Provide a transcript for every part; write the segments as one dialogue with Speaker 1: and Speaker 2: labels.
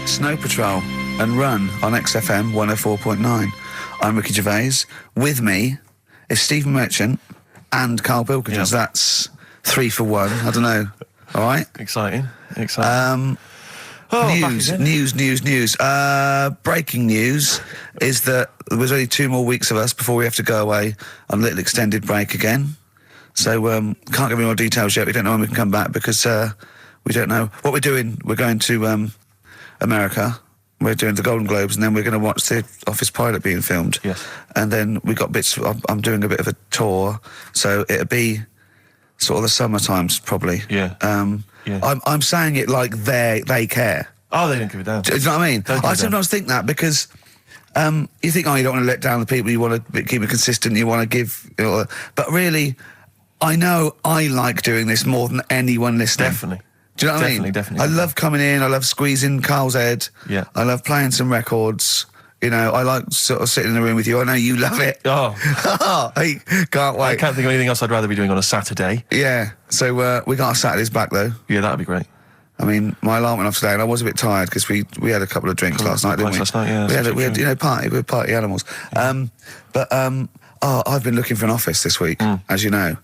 Speaker 1: Snow Patrol and Run on XFM 104.9. I'm Ricky Gervais. With me is Stephen Merchant and Karl Pilkington.
Speaker 2: Yep.
Speaker 1: That's 3 for 1. I don't know. All right?
Speaker 2: Exciting.
Speaker 1: News. Breaking news is that there's only 2 more weeks of us before we have to go away on a little extended break again. So, can't give any more details yet. We don't know when we can come back because we don't know what we're doing. We're going to America. We're doing the Golden Globes, and then we're going to watch the Office pilot being filmed.
Speaker 2: Yes.
Speaker 1: And then we got bits. I'm doing a bit of a tour, so it'll be sort of the summer times probably.
Speaker 2: Yeah.
Speaker 1: I'm saying it like they care.
Speaker 2: Oh, they don't give a damn.
Speaker 1: Do you know what I mean? I sometimes think that because you think, you don't want to let down the people, you want to keep it consistent, you want to give, but really, I know I like doing this more than anyone listening.
Speaker 2: Definitely.
Speaker 1: Do you know what I mean?
Speaker 2: Definitely.
Speaker 1: I love coming in, I love squeezing Karl's head.
Speaker 2: Yeah.
Speaker 1: I love playing some records. I like sort of sitting in the room with you. I know you love it.
Speaker 2: Oh.
Speaker 1: I can't wait.
Speaker 2: I can't think of anything else I'd rather be doing on a Saturday.
Speaker 1: Yeah. So we got our Saturdays back though.
Speaker 2: Yeah, that'd be great.
Speaker 1: I mean, my alarm went off today and I was a bit tired because we had a couple of drinks last night, didn't we?
Speaker 2: Last night, yeah.
Speaker 1: We had we're party animals. I've been looking for an office this week, as you know,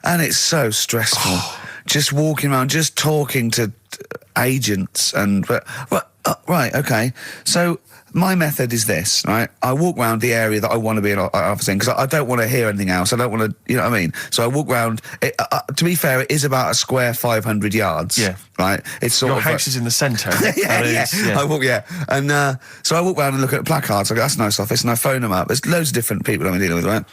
Speaker 1: and it's so stressful. Just walking around, just talking to agents right, okay. So my method is this, right? I walk around the area that I want to be an office in because I don't want to hear anything else. I don't want to, you know what I mean? So I walk around. To be fair, it is about a square 500 yards.
Speaker 2: Yeah.
Speaker 1: Right? It's sort
Speaker 2: Your
Speaker 1: of
Speaker 2: house is in the centre.
Speaker 1: yeah. I walk, and so I walk around and look at placards. I go, that's a nice office, and I phone them up. There's loads of different people I'm dealing with, right?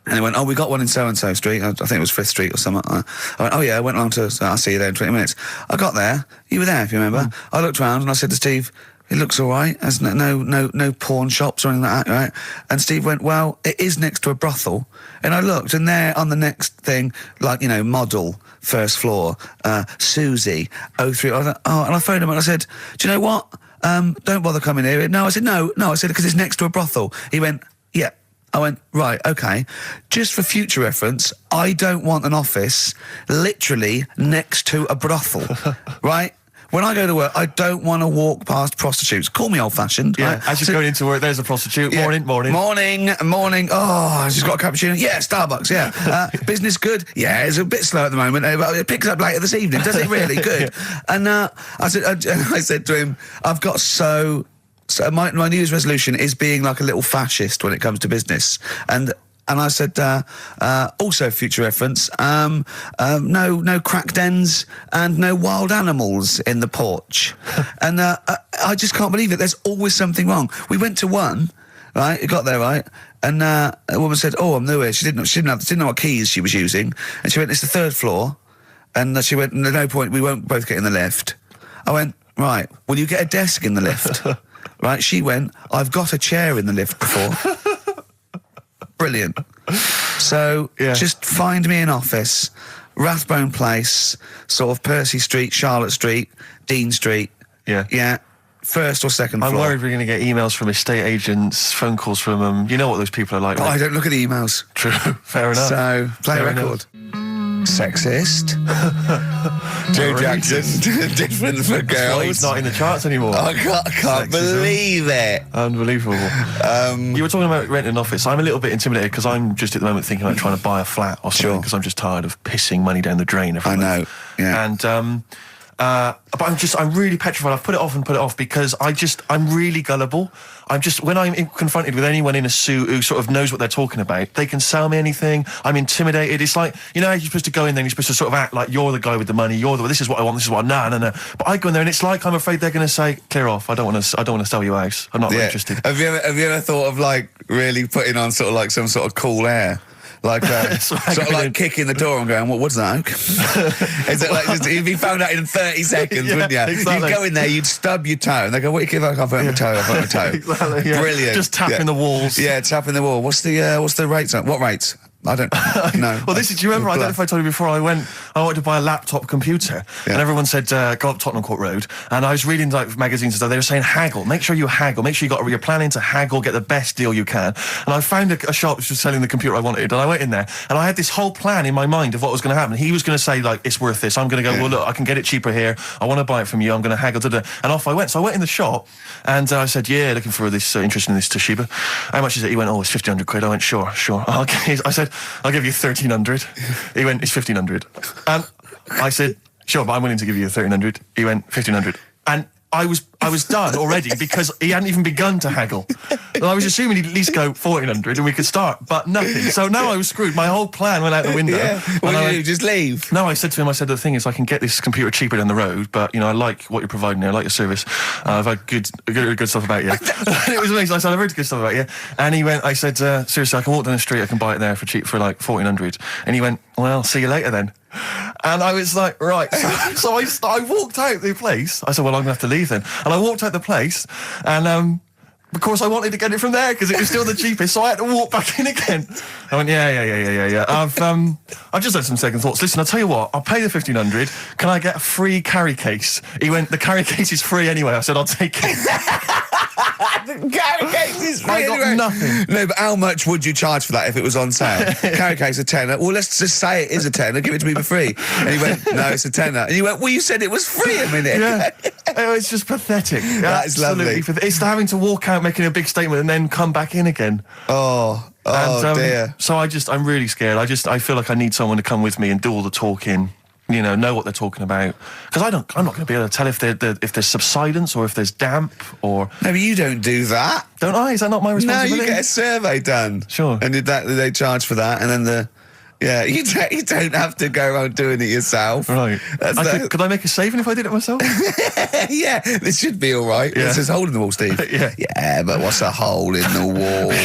Speaker 1: And they went, we got one in so-and-so street. I think it was 5th Street or something. I went, I went along to, I'll see you there in 20 minutes. I got there. You were there, if you remember. I looked around and I said to Steve, it looks all right. There's no pawn shops or anything like that, right? And Steve went, well, it is next to a brothel. And I looked, and there on the next thing, model, first floor, Susie, 03. I thought, and I phoned him and I said, do you know what? Don't bother coming here. No, I said, no. I said, because it's next to a brothel. He went, yeah. I went, right, okay. Just for future reference, I don't want an office literally next to a brothel, right? When I go to work, I don't want to walk past prostitutes. Call me old-fashioned.
Speaker 2: Yeah,
Speaker 1: right?
Speaker 2: as you're going into work, there's a prostitute.
Speaker 1: Yeah.
Speaker 2: Morning.
Speaker 1: Oh, she's got a cappuccino. Yeah, Starbucks, yeah. Business good? Yeah, it's a bit slow at the moment. But it picks up later this evening. Does it really? Good. Yeah. And I said to him, I've got So my New Year's resolution is being like a little fascist when it comes to business. And I said, also future reference, no crack dens and no wild animals in the porch. And I just can't believe it. There's always something wrong. We went to one, right? It got there, right? And a woman said, I'm new here. She didn't know what keys she was using. And she went, it's the 3rd floor. And she went, there's no point, we won't both get in the lift. I went, right, will you get a desk in the lift? Right, she went, I've got a chair in the lift before. Brilliant. So, just find me an office, Rathbone Place, sort of Percy Street, Charlotte Street, Dean Street.
Speaker 2: Yeah.
Speaker 1: Yeah. 1st or 2nd floor.
Speaker 2: I'm worried we're going to get emails from estate agents, phone calls from them. You know what those people are like.
Speaker 1: But I don't look at the emails.
Speaker 2: True. Fair enough.
Speaker 1: So, play a record. Sexist. Joe Jackson, different for girls.
Speaker 2: He's not in the charts anymore.
Speaker 1: I can't believe it.
Speaker 2: Unbelievable. You were talking about renting an office. I'm a little bit intimidated because I'm just at the moment thinking about trying to buy a flat or something because I'm just tired of pissing money down the drain every month.
Speaker 1: I know, yeah.
Speaker 2: And but I'm really petrified. I've put it off because I'm really gullible. When I'm confronted with anyone in a suit who sort of knows what they're talking about, they can sell me anything. I'm intimidated. It's like, you're supposed to go in there and you're supposed to sort of act like you're the guy with the money. This is what I want. This is what no. But I go in there and it's like I'm afraid they're going to say, clear off. I don't want to sell you a house. I'm not interested.
Speaker 1: Have you ever thought of really putting on sort of like some sort of cool air? Like, sort of like kicking the door and going, what's that? Is it like, you'd be found out in 30 seconds, wouldn't you?
Speaker 2: Exactly.
Speaker 1: You'd go in there, you'd stub your toe, and they go, what do you give? I can't put my toe,
Speaker 2: Exactly, yeah.
Speaker 1: Brilliant.
Speaker 2: Just tapping the walls.
Speaker 1: Yeah, tapping the wall. What's the rates? What rates? I don't know.
Speaker 2: Well, do you remember, I don't know if I told you before, I wanted to buy a laptop computer, and everyone said, go up Tottenham Court Road, and I was reading like magazines and stuff, they were saying haggle, make sure you haggle, make sure you're planning to haggle, get the best deal you can. And I found a shop which was selling the computer I wanted, and I went in there, and I had this whole plan in my mind of what was going to happen. He was going to say, like, it's worth this. I'm going to go, well, look, I can get it cheaper here, I want to buy it from you, I'm going to haggle, and off I went. So I went in the shop, and I said, yeah, looking for this, interested in this Toshiba. How much is it? He went, oh, it's 1,500 quid. I went, sure. Okay. I said, I'll give you 1,300. He went, it's 1,500. And I said, sure, but I'm willing to give you 1,300. He went, 1,500. And I was done already because he hadn't even begun to haggle. And I was assuming he'd at least go 1,400 and we could start, but nothing. So now I was screwed. My whole plan went out the window.
Speaker 1: Yeah. What did you do? Just leave?
Speaker 2: No, I said to him, the thing is, I can get this computer cheaper down the road, but, I like what you're providing there. I like your service. I've had good stuff about you. It was amazing. I said, I've heard good stuff about you. And he went, I said, seriously, I can walk down the street, I can buy it there for cheap, for like 1,400. And he went, well, see you later then. And I was like, right. So I walked out the place. I said, well, I'm going to have to leave then. And I walked out the place, and of course I wanted to get it from there because it was still the cheapest, so I had to walk back in again. I went, yeah. I've just had some second thoughts. Listen, I'll tell you what, I'll pay the 1,500. Can I get a free carry case? He went, the carry case is free anyway. I said, I'll take it.
Speaker 1: The carry case is free.
Speaker 2: I got nothing.
Speaker 1: No, but how much would you charge for that if it was on sale? Carry case a tenner. Well, let's just say it is a tenner. Give it to me for free. And he went, no, it's a tenner. And you went, well, you said it was free a minute.
Speaker 2: Yeah. It's just pathetic.
Speaker 1: That is lovely.
Speaker 2: It's having to walk out making a big statement and then come back in again.
Speaker 1: Oh, dear.
Speaker 2: So I'm really scared. I feel like I need someone to come with me and do all the talking. Know what they're talking about. Because I'm not going to be able to tell if there's subsidence or if there's damp or...
Speaker 1: No, but you don't do that.
Speaker 2: Don't I? Is that not my responsibility?
Speaker 1: No, you get a survey done.
Speaker 2: Sure.
Speaker 1: And they charge for that, and then you don't have to go around doing it yourself.
Speaker 2: Right. Could I make a saving if I did it myself?
Speaker 1: Yeah, this should be over. This is a hole in the wall, Steve. Yeah, but what's a hole in the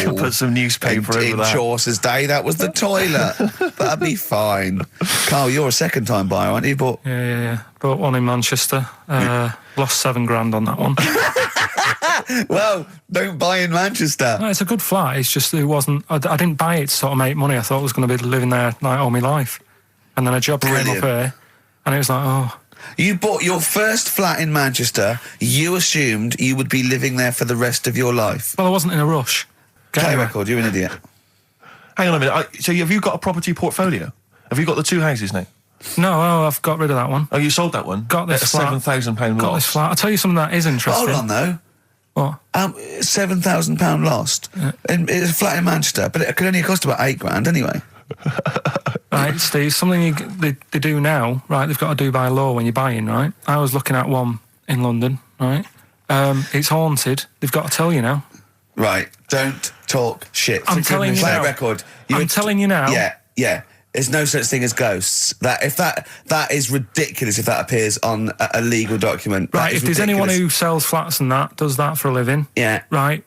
Speaker 1: wall?
Speaker 2: Put some newspaper over that.
Speaker 1: In Chaucer's day, that was the toilet. That'd be fine. Carl, you're a second-time buyer, aren't you?
Speaker 3: Yeah. Bought one in Manchester. Lost $7,000 on that one.
Speaker 1: Well, don't buy in Manchester.
Speaker 3: No, it's a good flat. It's just it wasn't. I didn't buy it to sort of make money. I thought I was going to be living there like all my life, and then a job came up here, and it was like, oh.
Speaker 1: You bought your first flat in Manchester. You assumed you would be living there for the rest of your life.
Speaker 3: Well, I wasn't in a rush.
Speaker 1: Play record. You're an idiot.
Speaker 2: Hang on a minute. So have you got a property portfolio? Have you got the two houses now?
Speaker 3: No, I've got rid of that one.
Speaker 2: Oh, you sold that one?
Speaker 3: Got this flat.
Speaker 2: £7,000 loss.
Speaker 3: Got this flat. I'll tell you something that is interesting.
Speaker 1: Hold on, though.
Speaker 3: What?
Speaker 1: £7,000 lost.
Speaker 3: Yeah.
Speaker 1: It's a flat in Manchester, but it could only cost about £8,000 anyway.
Speaker 3: Right, Steve, something they do now, right, they've got to do by law when you're buying, right? I was looking at one in London, right? It's haunted. They've got to tell you now.
Speaker 1: Right, don't talk shit.
Speaker 3: I'm telling you
Speaker 1: Play
Speaker 3: now.
Speaker 1: a record.
Speaker 3: I'm telling you now.
Speaker 1: Yeah. There's no such thing as ghosts. That is ridiculous if that appears on a legal document.
Speaker 3: Right, if there's anyone who sells flats and does that for a living,
Speaker 1: yeah,
Speaker 3: right,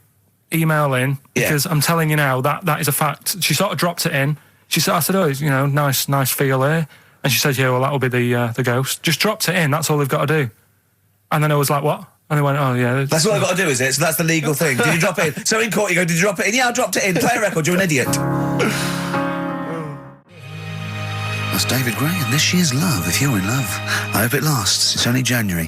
Speaker 3: email in, because I'm telling you now that is a fact. She sort of dropped it in. I said, oh, nice feel here. And she said, yeah, well, that'll be the ghost. Just dropped it in, that's all they've got to do. And then I was like, what? And they went, oh, yeah.
Speaker 1: That's all I've got to do, is it? So that's the legal thing. Did you drop it in? So in court you go, did you drop it in? Yeah, I dropped it in. Play a record, you're an idiot. That's David Gray, and this year's Love. If you're in love, I hope it lasts. It's only January.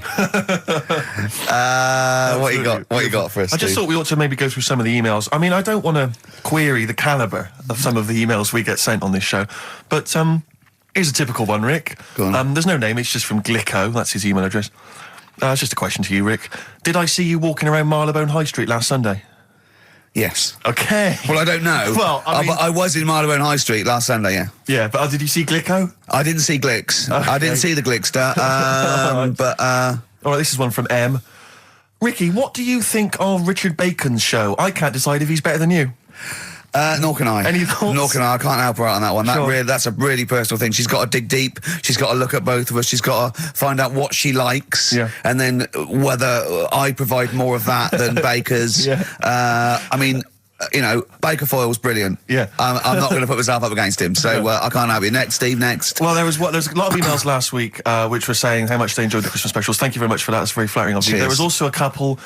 Speaker 1: What you got for us,
Speaker 2: I just thought we ought to maybe go through some of the emails. I mean, I don't want to query the calibre of some of the emails we get sent on this show, but here's a typical one, Rick.
Speaker 1: Go on.
Speaker 2: There's no name, it's just from Glicko, that's his email address. It's just a question to you, Rick. Did I see you walking around Marylebone High Street last Sunday?
Speaker 1: Yes.
Speaker 2: Okay.
Speaker 1: Well, I don't know.
Speaker 2: Well,
Speaker 1: I was in Marylebone High Street last Sunday, yeah.
Speaker 2: Yeah, but did you see Glicko?
Speaker 1: I didn't see Glicks.
Speaker 2: Okay.
Speaker 1: I didn't see the Glickster. But...
Speaker 2: All right, this is one from M. Ricky, what do you think of Richard Bacon's show? I can't decide if he's better than you.
Speaker 1: Nor can I.
Speaker 2: Any thoughts?
Speaker 1: Nor can I. I can't help her out on that one.
Speaker 2: Sure.
Speaker 1: That's a really personal thing. She's got to dig deep. She's got to look at both of us. She's got to find out what she likes.
Speaker 2: Yeah.
Speaker 1: And then whether I provide more of that than Baker's.
Speaker 2: Yeah.
Speaker 1: I mean... Baker Foyle's brilliant.
Speaker 2: Yeah.
Speaker 1: I'm not going to put myself up against him, so I can't help you. Next, Steve, next.
Speaker 2: Well, there's a lot of emails last week which were saying how much they enjoyed the Christmas specials. Thank you very much for that. That's very flattering of you.
Speaker 1: Cheers.
Speaker 2: There was also a couple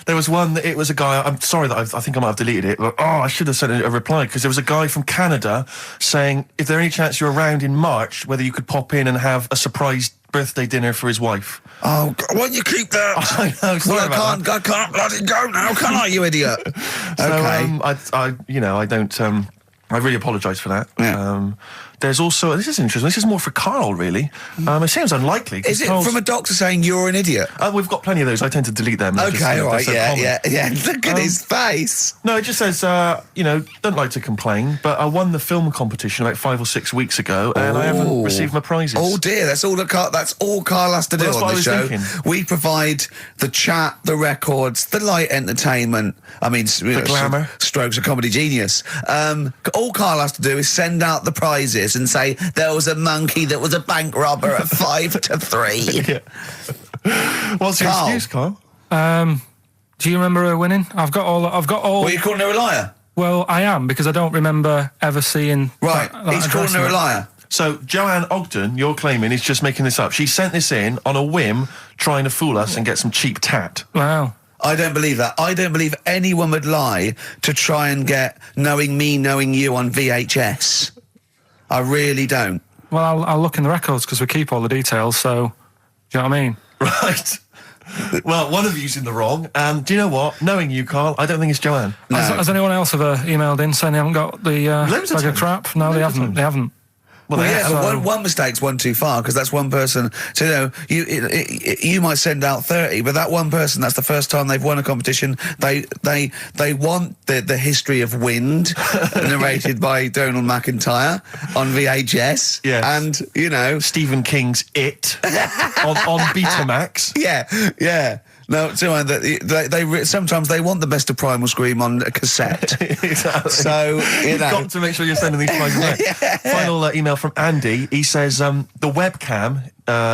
Speaker 2: There was one that it was a guy. I'm sorry that I think I might have deleted it. But, I should have sent a reply because there was a guy from Canada saying if there any chance you're around in March, whether you could pop in and have a surprise birthday dinner for his wife.
Speaker 1: Oh, God, why don't you keep that?
Speaker 2: I know. Sorry
Speaker 1: Well,
Speaker 2: about
Speaker 1: I can't let it go now, can I, you idiot? Okay.
Speaker 2: So, I don't. I really apologise for that.
Speaker 1: Yeah.
Speaker 2: There's also, this is interesting, this is more for Karl, really. It seems unlikely.
Speaker 1: Is it from a doctor saying you're an idiot?
Speaker 2: We've got plenty of those. I tend to delete them. They're
Speaker 1: Okay, all right,
Speaker 2: so common.
Speaker 1: yeah. Look at his face.
Speaker 2: No, it just says, don't like to complain, but I won the film competition like 5 or 6 weeks ago, and I haven't received my prizes.
Speaker 1: Oh dear, that's all Karl has to do
Speaker 2: Well, that's
Speaker 1: on
Speaker 2: what I
Speaker 1: the
Speaker 2: was
Speaker 1: show.
Speaker 2: thinking.
Speaker 1: We provide the chat, the records, the light entertainment. I mean, the
Speaker 2: glamour.
Speaker 1: Strokes of comedy genius. All Karl has to do is send out the prizes and say there was a monkey that was a bank robber at 5 to 3.
Speaker 2: Yeah. What's your
Speaker 1: Karl.
Speaker 2: excuse, Karl?
Speaker 3: Do you remember her winning? I've got all.
Speaker 1: What, are you calling her a liar?
Speaker 3: Well, I am, because I don't remember ever seeing.
Speaker 1: Right, he's calling her a liar.
Speaker 2: So, Joanne Ogden, you're claiming, is just making this up. She sent this in on a whim, trying to fool us and get some cheap tat.
Speaker 3: Wow.
Speaker 1: I don't believe that. I don't believe anyone would lie to try and get knowing me, knowing you on VHS. I really don't.
Speaker 3: Well, I'll look in the records because we keep all the details, so... Do you know what I mean?
Speaker 2: Right. Well, one of you's in the wrong, and do you know what? Knowing you, Karl, I don't think it's Joanne.
Speaker 1: No.
Speaker 3: Has anyone else ever emailed in saying they haven't got the
Speaker 2: Loads of
Speaker 3: bag of
Speaker 2: times.
Speaker 3: crap? No,
Speaker 2: Loads
Speaker 3: they
Speaker 2: of
Speaker 3: haven't.
Speaker 2: times.
Speaker 3: They haven't.
Speaker 2: Well,
Speaker 1: Well, yeah,
Speaker 3: so-
Speaker 1: one mistake's one too far, because that's one person. So, you might send out 30, but that one person, that's the first time they've won a competition. They want the history of Wind narrated by Donald McIntyre on VHS.
Speaker 2: Yes.
Speaker 1: And,
Speaker 2: Stephen King's It on Betamax.
Speaker 1: yeah. No, they sometimes they want the best of Primal Scream on a cassette.
Speaker 2: Exactly.
Speaker 1: So,
Speaker 2: You've got to make sure you're sending these prizes out. Final email from Andy. He says, the webcam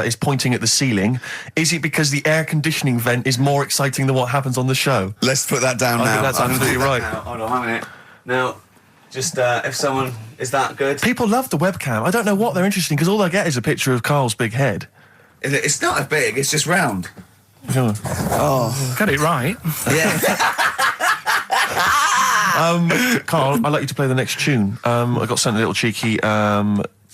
Speaker 2: is pointing at the ceiling. Is it because the air conditioning vent is more exciting than what happens on the show?
Speaker 1: Let's put that down now.
Speaker 2: I think that's absolutely right.
Speaker 1: Hold on a minute. Now, just if someone... Is that good?
Speaker 2: People love the webcam. I don't know what they're interested in, because all they get is a picture of Karl's big head.
Speaker 1: It's not as big, it's just round.
Speaker 2: Oh.
Speaker 3: Get it right.
Speaker 1: Yeah.
Speaker 2: Karl, I'd like you to play the next tune. I got sent a little cheeky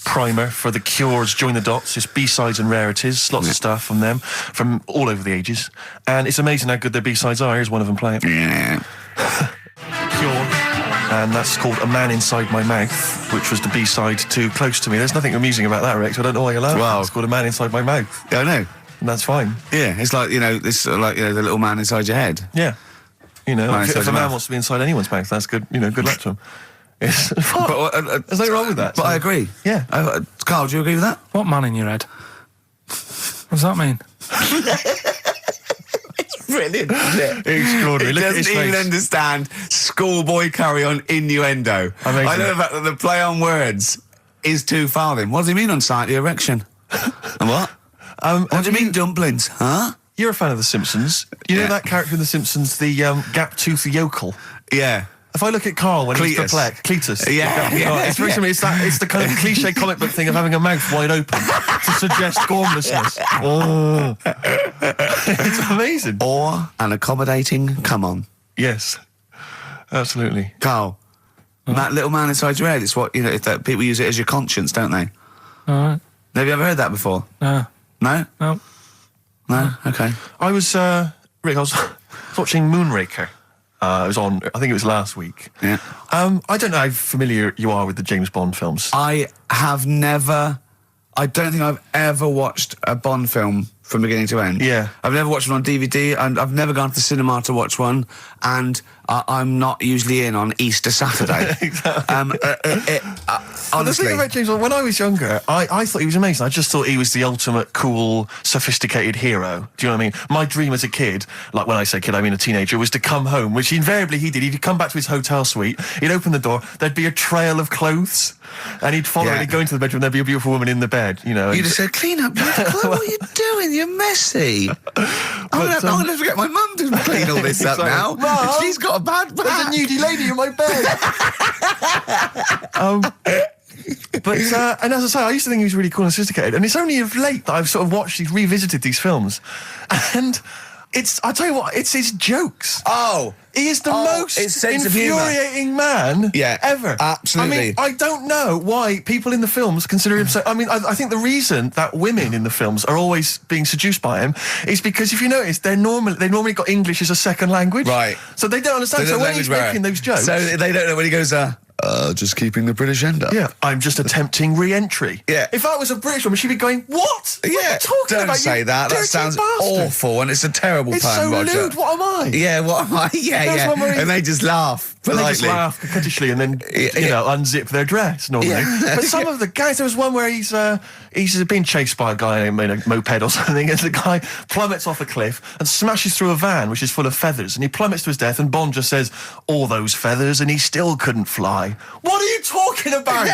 Speaker 2: primer for The Cure's Join the Dots. It's B-sides and rarities, lots of stuff from them, from all over the ages. And it's amazing how good their B-sides are. Here's one of them playing.
Speaker 1: Yeah.
Speaker 2: Cure. And that's called A Man Inside My Mouth, which was the B-side to Close to Me. There's nothing amusing about that, Rex. I don't know why you laugh.
Speaker 1: Wow.
Speaker 2: It's called A Man Inside My Mouth.
Speaker 1: I know.
Speaker 2: And that's fine.
Speaker 1: Yeah, it's like, the little man inside your head.
Speaker 2: Yeah.
Speaker 1: Man
Speaker 2: If
Speaker 1: inside
Speaker 2: a
Speaker 1: your
Speaker 2: man
Speaker 1: mouth.
Speaker 2: wants to be inside anyone's mouth, that's good. Good luck to him. There's nothing wrong with that.
Speaker 1: But I agree.
Speaker 2: Yeah.
Speaker 1: Karl, do you agree with that?
Speaker 3: What man in your head? What does that mean?
Speaker 1: Brilliant, isn't it?
Speaker 2: Extraordinary.
Speaker 1: He
Speaker 2: Look at
Speaker 1: doesn't
Speaker 2: his
Speaker 1: even
Speaker 2: face.
Speaker 1: understand schoolboy carry-on innuendo.
Speaker 2: Amazing.
Speaker 1: I know the fact that the play on words is too far then. What does he mean on slightly erection? And what? What do you mean dumplings? Huh?
Speaker 2: You're a fan of The Simpsons. You know
Speaker 1: Yeah.
Speaker 2: that character in The Simpsons, the gap-toothed yokel?
Speaker 1: Yeah.
Speaker 2: If I look at Karl when he's
Speaker 1: Cletus.
Speaker 2: perplexed, Cletus.
Speaker 1: Yeah, yeah,
Speaker 2: It's very similar. It's the kind of cliche comic book thing of having a mouth wide open to suggest gormlessness. Oh. It's amazing.
Speaker 1: Or an accommodating come on.
Speaker 2: Yes, absolutely.
Speaker 1: Karl, that little man inside your head, it's what, that people use it as your conscience, don't they?
Speaker 3: All right.
Speaker 1: Have you ever heard that before?
Speaker 3: No.
Speaker 1: No?
Speaker 3: No.
Speaker 1: No? Okay.
Speaker 2: I was, Rick, I was watching Moonraker. It was on, I think it was last week.
Speaker 1: Yeah.
Speaker 2: I don't know how familiar you are with the James Bond films.
Speaker 1: I don't think I've ever watched a Bond film from beginning to end.
Speaker 2: Yeah.
Speaker 1: I've never watched one on DVD, and I've never gone to the cinema to watch one, and I'm not usually in on Easter Saturday.
Speaker 2: Exactly. The
Speaker 1: Honestly.
Speaker 2: thing about James Bond, when I was younger, I thought he was amazing. I just thought he was the ultimate cool, sophisticated hero. Do you know what I mean? My dream as a kid, like when I say kid, I mean a teenager, was to come home, which invariably he did. He'd come back to his hotel suite, he'd open the door, there'd be a trail of clothes, and he'd follow it, he'd go into the bedroom, there'd be a beautiful woman in the bed,
Speaker 1: You'd have said, clean up, what are you doing? You're messy. I'm going to have to get my mum to clean all this up
Speaker 2: Exactly.
Speaker 1: now.
Speaker 2: Mum,
Speaker 1: She's got a bad back.
Speaker 2: There's a nudie lady in my bed. But and as I say, I used to think he was really cool and sophisticated, and it's only of late that I've sort of revisited these films, and I tell you what, it's his jokes.
Speaker 1: Oh.
Speaker 2: He is the most
Speaker 1: it's sense of humour.
Speaker 2: infuriating man ever.
Speaker 1: Absolutely.
Speaker 2: I mean, I don't know why people in the films consider him so... I mean, I think the reason that women in the films are always being seduced by him is because, if you notice, they normally got English as a second language.
Speaker 1: Right.
Speaker 2: So they don't understand. So when he's making those jokes...
Speaker 1: So they don't know when he goes, just keeping the British end up.
Speaker 2: Yeah, I'm just attempting re-entry.
Speaker 1: Yeah.
Speaker 2: If I was a British woman, she'd be going, what?
Speaker 1: Yeah,
Speaker 2: what are you talking
Speaker 1: don't
Speaker 2: about,
Speaker 1: say
Speaker 2: you
Speaker 1: that. That
Speaker 2: dirty
Speaker 1: sounds
Speaker 2: bastard?
Speaker 1: awful, and it's a terrible
Speaker 2: It's
Speaker 1: pun,
Speaker 2: so
Speaker 1: Roger.
Speaker 2: lewd. What am I?
Speaker 1: Yeah, what am I? Yeah.
Speaker 2: one where he-
Speaker 1: And they just laugh
Speaker 2: And
Speaker 1: politely.
Speaker 2: they just laugh coquettishly and then, unzip their dress normally.
Speaker 1: Yeah.
Speaker 2: But some of the guys, there was one where he's being chased by a guy in a moped or something, and the guy plummets off a cliff and smashes through a van which is full of feathers, and he plummets to his death, and Bond just says, all those feathers, and he still couldn't fly. What are you talking about?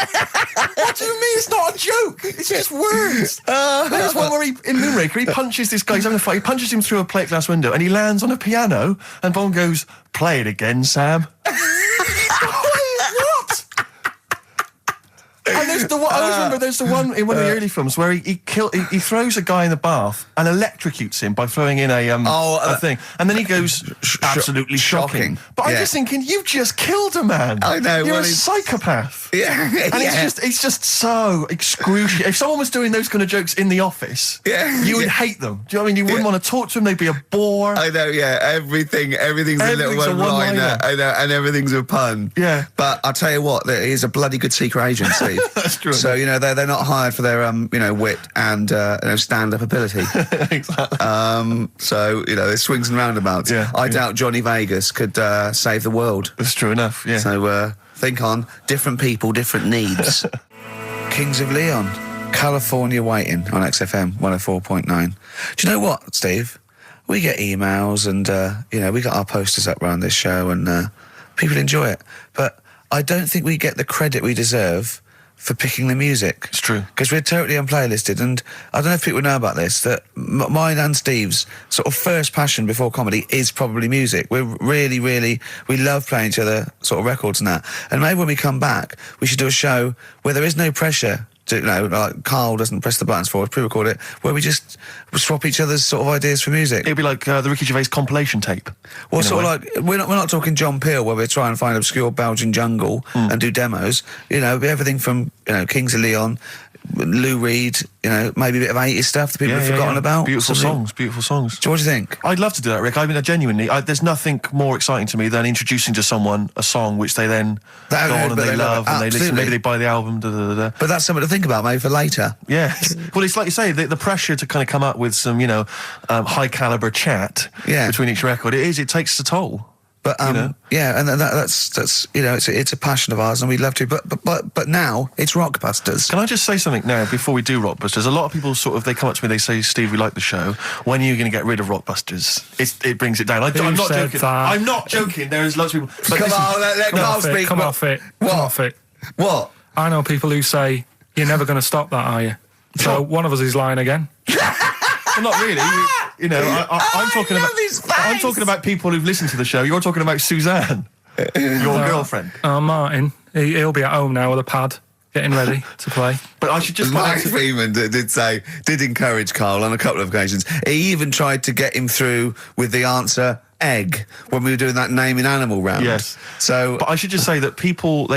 Speaker 2: What do you mean it's not a joke? It's just words. There's one where in Moonraker, he punches this guy, he's having a fight, he punches him through a plate glass window, and he lands on a piano, and Bond goes, play it again, Sam. What? And there's the one, I always remember there's the one in one of the early films where he throws a guy in the bath and electrocutes him by throwing in a thing, and then he goes absolutely shocking. But I'm just thinking, you just killed a man.
Speaker 1: I know.
Speaker 2: You're a psychopath.
Speaker 1: Yeah.
Speaker 2: And it's just so excruciating. If someone was doing those kind of jokes in the office, you would hate them. Do you know what I mean? You wouldn't want to talk to them. They'd be a bore.
Speaker 1: I know, yeah. Everything's a little one-liner. I know, and everything's a pun.
Speaker 2: Yeah.
Speaker 1: But I'll tell you what, he's a bloody good secret agent, Steve.
Speaker 2: That's true.
Speaker 1: So, they're not hired for their, wit and, stand-up ability.
Speaker 2: Exactly.
Speaker 1: So, there's swings and roundabouts.
Speaker 2: Yeah,
Speaker 1: I doubt Johnny Vegas could save the world.
Speaker 2: That's true enough, yeah.
Speaker 1: So, think on different people, different needs. Kings of Leon, California Waiting on XFM 104.9. Do you know what, Steve? We get emails and, we got our posters up around this show and people enjoy it. But I don't think we get the credit we deserve for picking the music.
Speaker 2: It's true.
Speaker 1: Because we're totally unplaylisted, and I don't know if people know about this, that mine and Steve's sort of first passion before comedy is probably music. We're really, we love playing each other sort of records and that. And maybe when we come back, we should do a show where there is no pressure to, like Karl doesn't press the buttons for us, pre-record it, where we just swap each other's sort of ideas for music.
Speaker 2: It'd be like the Ricky Gervais compilation tape.
Speaker 1: Well, sort of like, we're not talking John Peel, where we're trying to find obscure Belgian jungle and do demos. It'd be everything from, Kings of Leon, Lou Reed, maybe a bit of 80s stuff that people have forgotten about.
Speaker 2: Beautiful songs.
Speaker 1: So what do you think?
Speaker 2: I'd love to do that, Rick. I mean, genuinely, there's nothing more exciting to me than introducing to someone a song which they then go on and they love and they listen. Maybe they buy the album.
Speaker 1: But that's something to think about, maybe for later.
Speaker 2: Yeah. Well, it's like you say, the pressure to kind of come up with some, high caliber chat between each record. It takes a toll.
Speaker 1: But and that's it's a passion of ours, and we'd love to. But now it's Rockbusters.
Speaker 2: Can I just say something now before we do Rockbusters? A lot of people they come up to me, they say, "Steve, we like the show. When are you going to get rid of Rockbusters?" It brings it down. I'm not joking. I'm not joking. There's lots of people. But
Speaker 1: Come on, let Karl speak.
Speaker 3: Come off it. Come off it.
Speaker 1: What?
Speaker 3: I know people who say you're never going to stop that, are you? So one of us is lying again.
Speaker 2: Well, not really. I'm talking about people who've listened to the show. You're talking about Suzanne, your girlfriend.
Speaker 3: Martin, he'll be at home now with a pad, getting ready to play.
Speaker 2: But I should just...
Speaker 1: Mike Freeman did encourage Karl on a couple of occasions. He even tried to get him through with the answer egg when we were doing that naming animal round.
Speaker 2: Yes.
Speaker 1: So,
Speaker 2: but I should just say that people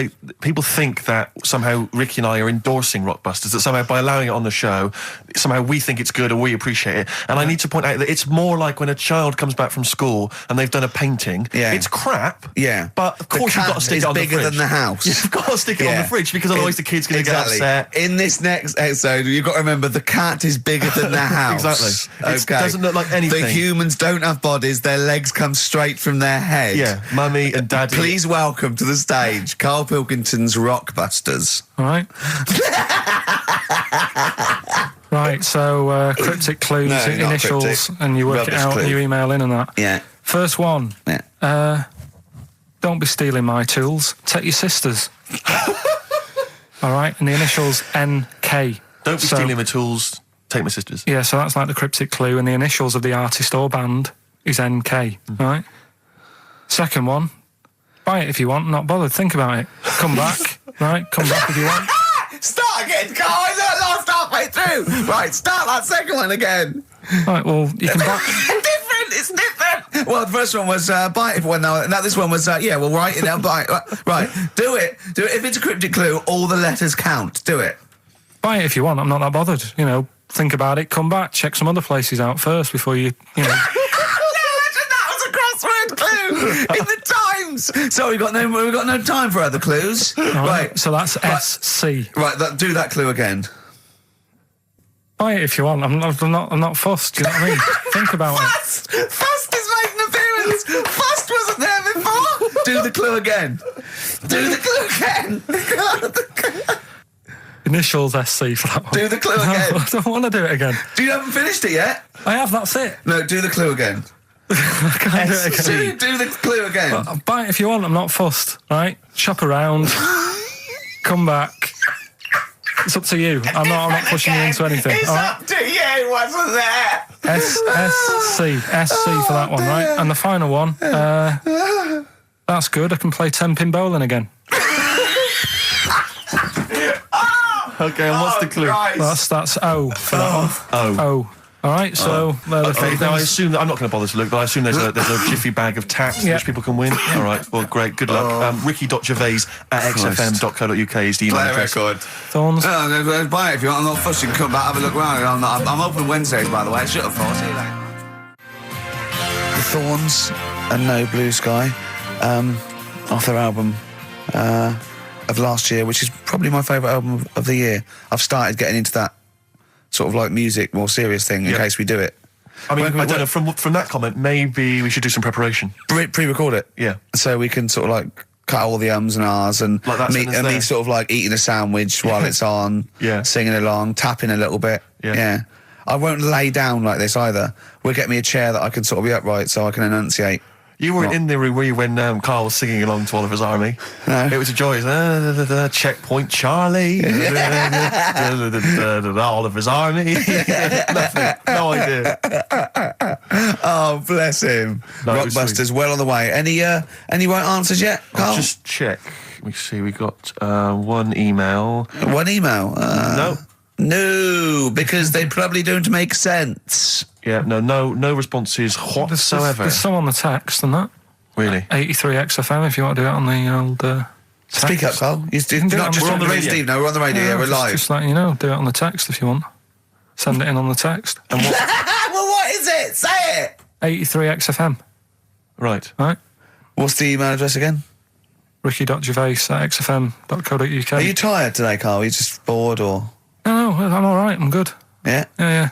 Speaker 2: think that somehow Ricky and I are endorsing Rockbusters, that somehow by allowing it on the show, somehow we think it's good or we appreciate it. And I need to point out that it's more like when a child comes back from school and they've done a painting. Yeah. It's crap.
Speaker 1: Yeah.
Speaker 2: But of course you've got to stick it on the fridge.
Speaker 1: It's bigger than the house.
Speaker 2: You've got to stick it on the fridge because otherwise the kid's going to get upset.
Speaker 1: In this next episode, you've got to remember the cat is bigger than the house.
Speaker 2: Exactly. It doesn't look like anything.
Speaker 1: The humans don't have bodies. Their legs come straight from their head.
Speaker 2: Yeah, Mummy and Daddy.
Speaker 1: Please welcome to the stage Karl Pilkington's Rockbusters.
Speaker 3: All right. Right, so cryptic clues, initials, and you work it out and you email in and that.
Speaker 1: Yeah.
Speaker 3: First one.
Speaker 1: Yeah.
Speaker 3: Don't be stealing my tools. Take your sister's. All right, and the initials NK.
Speaker 2: Don't be stealing my tools. Take my sister's.
Speaker 3: Yeah, so that's like the cryptic clue, and the initials of the artist or band is NK. Right. Second one. Buy it if you want. Not bothered. Think about it. Come back. Right. Come back if you want.
Speaker 1: Start again, Karl. I lost halfway through. Right. Start that second one again.
Speaker 3: Right. Well, you can buy.
Speaker 1: It's different. Well, the first one was bite if one. Now this one was yeah. Well, write it down. Bite. Right. Do it. If it's a cryptic clue, all the letters count. Do it.
Speaker 3: Buy it if you want. I'm not that bothered. You know, think about it. Come back. Check some other places out first before you know.
Speaker 1: That was a crossword clue in the Times. So we've got no time for other clues. Right.
Speaker 3: So that's SC.
Speaker 1: Right. Do that clue again.
Speaker 3: Buy it if you want. I'm not fussed. Do you know what I mean? Think about it.
Speaker 1: Fast is making an appearance. Fast wasn't there before. Do the clue again. Do the clue again.
Speaker 3: Initials SC for that one.
Speaker 1: Do the clue again.
Speaker 3: No, I don't want to do it again.
Speaker 1: You haven't finished it yet?
Speaker 3: I have, that's it.
Speaker 1: No, do the clue again.
Speaker 3: I can't do it again.
Speaker 1: Do the clue again.
Speaker 3: Well, buy it if you want, I'm not fussed, right? Shop around, come back. It's up to you. I'm not pushing you into anything.
Speaker 1: It's up to you, wasn't there?
Speaker 3: SC for that one, right? And the final one, that's good, I can play 10-pin bowling again.
Speaker 2: Okay, and what's the clue?
Speaker 3: Well, that's O for that one. O. All right, so they're the three
Speaker 2: now I
Speaker 3: things.
Speaker 2: assume that I'm not going to bother to look, but I assume there's a jiffy bag of taps which people can win. All right, well, great, good luck. Ricky.gervais at xfm.co.uk is the email
Speaker 1: Play a
Speaker 2: address.
Speaker 1: record.
Speaker 3: Thorns.
Speaker 1: No, buy it if you want. I'm not fussing. Come back, have a look round. I'm open Wednesdays, by the way. Shut up, for. See you later. The Thorns and No Blue Sky, off their album of last year, which is probably my favourite album of the year. I've started getting into that sort of like music, more serious thing in case we do it.
Speaker 2: I mean, I don't know, from that comment, maybe we should do some preparation.
Speaker 1: Pre-record it.
Speaker 2: Yeah.
Speaker 1: So we can sort of like cut all the ums and ahs and
Speaker 2: like that
Speaker 1: me sort of like eating a sandwich while it's on, singing along, tapping a little bit. Yeah. I won't lay down like this either. We'll get me a chair that I can sort of be upright so I can enunciate.
Speaker 2: You weren't in the room, were you, when Karl was singing along to Oliver's Army?
Speaker 1: No.
Speaker 2: It was a joy. Checkpoint Charlie. Oliver's Army. Nothing. No idea.
Speaker 1: Oh, bless him.
Speaker 2: No,
Speaker 1: Rockbusters, well on the way. Any right answers yet, Karl?
Speaker 2: I'll just check. Let me see. We got one email.
Speaker 1: One email?
Speaker 2: No.
Speaker 1: No, because they probably don't make sense.
Speaker 2: Yeah, no responses whatsoever.
Speaker 3: There's some on the text and that.
Speaker 2: Really?
Speaker 3: 83 XFM if you want to do it on the old text.
Speaker 1: Speak up, Karl.
Speaker 3: do it
Speaker 1: Not just on the radio. Steve, no, we're on the radio. Yeah, we're live.
Speaker 3: Just letting you know, do it on the text if you want. Send it in on the text.
Speaker 2: And what?
Speaker 1: Well, what is it? Say it.
Speaker 3: 83 XFM.
Speaker 2: Right.
Speaker 1: What's the email address again?
Speaker 3: Ricky.gervais at xfm.co.uk.
Speaker 1: Are you tired today, Karl? Are you just bored or?
Speaker 3: No, I'm all right. I'm good.
Speaker 1: Yeah?
Speaker 3: Yeah.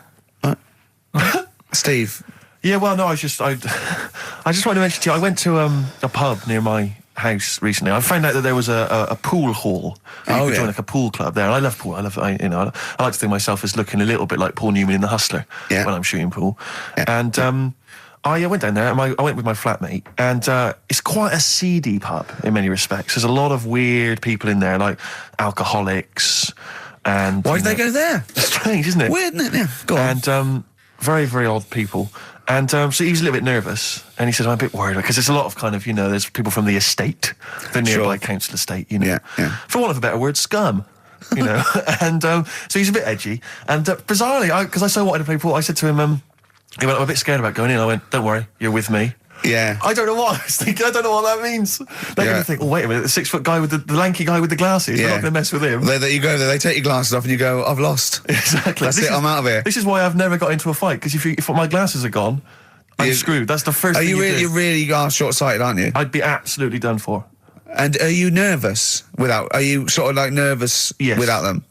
Speaker 1: Steve?
Speaker 2: Yeah, well, no, I just wanted to mention to you, I went to a pub near my house recently. I found out that there was a pool hall. You could join like a pool club there. And I love pool. I like to think of myself as looking a little bit like Paul Newman in The Hustler when I'm shooting pool. Yeah. And I went down there and I went with my flatmate, and it's quite a seedy pub in many respects. There's a lot of weird people in there, like alcoholics. And
Speaker 1: why did they go there?
Speaker 2: Strange, isn't it?
Speaker 1: Weird, isn't it? Yeah, go on.
Speaker 2: And very, very odd people. And so he was a little bit nervous, and he said, I'm a bit worried, because there's a lot of kind of, there's people from the estate, the nearby council estate,
Speaker 1: Yeah.
Speaker 2: For want of a better word, scum, And so he's a bit edgy. And bizarrely, because I so wanted to play pool, I said to him, he went, I'm a bit scared about going in. I went, don't worry, you're with me.
Speaker 1: Yeah.
Speaker 2: I don't know what I was thinking. I don't know what that means. They're going to think, wait a minute, the 6-foot guy with the lanky guy with the glasses. They're not going to mess with him.
Speaker 1: You go there, they take your glasses off and you go, I've lost.
Speaker 2: Exactly.
Speaker 1: That's it, I'm out of here.
Speaker 2: This is why I've never got into a fight, because if my glasses are gone, I'm screwed. That's the first thing you do.
Speaker 1: You really are short-sighted, aren't you?
Speaker 2: I'd be absolutely done for.
Speaker 1: And are you nervous are you sort of like nervous without them?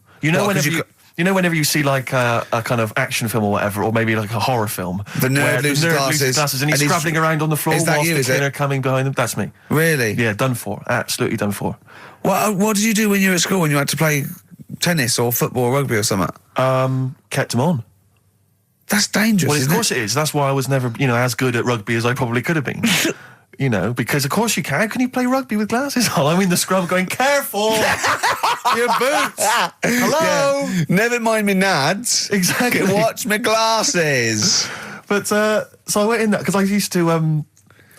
Speaker 2: Whenever you see like a kind of action film or whatever, or maybe like a horror film,
Speaker 1: the nerd loses
Speaker 2: glasses and he's scrabbling around on the floor whilst the killer coming behind him. That's me. Really? Yeah, done for. Absolutely done for.
Speaker 1: What did you do when you were at school, when you had to play tennis or football or rugby or something?
Speaker 2: Kept them on.
Speaker 1: That's dangerous.
Speaker 2: Well, of course it is. That's why I was never, as good at rugby as I probably could have been. Because of course you can. How can you play rugby with glasses on? I'm in the scrum going, careful! Your boots! Hello!
Speaker 1: Yeah. Never mind me nads.
Speaker 2: Exactly.
Speaker 1: Watch my glasses.
Speaker 2: But, so I went in there, because I used to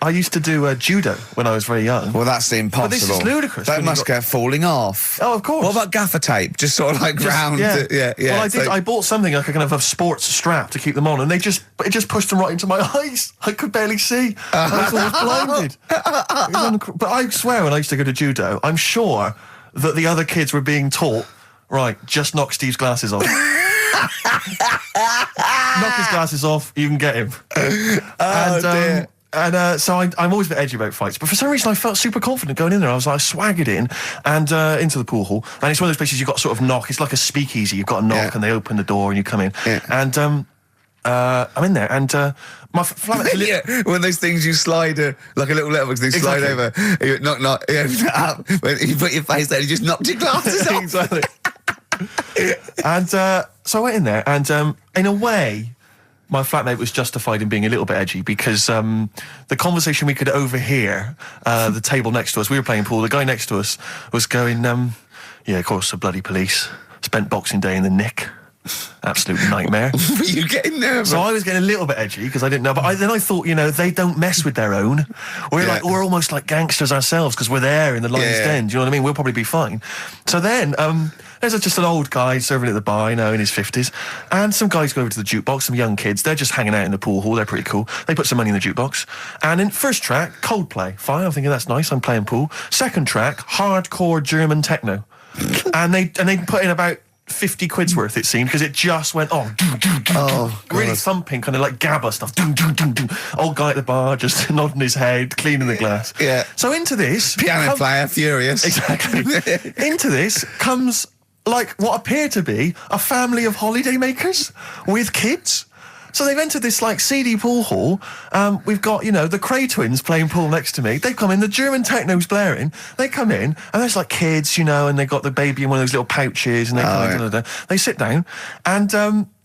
Speaker 2: I used to do judo when I was very young.
Speaker 1: Well, that's impossible.
Speaker 2: But this is ludicrous.
Speaker 1: That
Speaker 2: when
Speaker 1: must go falling off.
Speaker 2: Oh, of course.
Speaker 1: What about gaffer tape? Just sort of like round. Yeah.
Speaker 2: Well, I did. I bought something like a kind of a sports strap to keep them on, and it just pushed them right into my eyes. I could barely see. I was almost blinded. But I swear, when I used to go to judo, I'm sure that the other kids were being taught, right, just knock Steve's glasses off. Knock his glasses off, you can get him.
Speaker 1: Dear.
Speaker 2: And so I'm always a bit edgy about fights, but for some reason I felt super confident going in there. I swaggered in and into the pool hall, and it's one of those places you've got to sort of knock. It's like a speakeasy. You've got to knock, and they open the door, and you come in. Yeah. And I'm in there, and my flatmate.
Speaker 1: One of those things you slide like a little letterbox. They slide over. You knock. Up. When you put your face there, you just knocked your glasses off.
Speaker 2: Exactly. And so I went in there, and in a way, my flatmate was justified in being a little bit edgy because the conversation we could overhear, the table next to us, we were playing pool, the guy next to us was going, yeah, of course, the bloody police. Spent Boxing Day in the Nick. Absolute nightmare.
Speaker 1: Were you getting nervous?
Speaker 2: So I was getting a little bit edgy because I didn't know. But then I thought, they don't mess with their own. We're almost like gangsters ourselves because we're there in the lion's den. Do you know what I mean? We'll probably be fine. So then there's just an old guy serving at the bar, in his 50s, and some guys go over to the jukebox. Some young kids. They're just hanging out in the pool hall. They're pretty cool. They put some money in the jukebox. And in first track, Coldplay. Fine. I'm thinking that's nice. I'm playing pool. Second track, hardcore German techno. and they put in about 50 quid's worth, it seemed, because it just went really thumping, kind of like GABA stuff. Old guy at the bar just nodding his head, cleaning the glass.
Speaker 1: Yeah.
Speaker 2: So into this
Speaker 1: piano player furious.
Speaker 2: Exactly. Into this comes like what appear to be a family of holidaymakers with kids. So they've entered this like seedy pool hall. We've got, the Cray twins playing pool next to me. They've come in, the German techno's blaring. They come in, and there's like kids, and they got the baby in one of those little pouches, and they sit down, and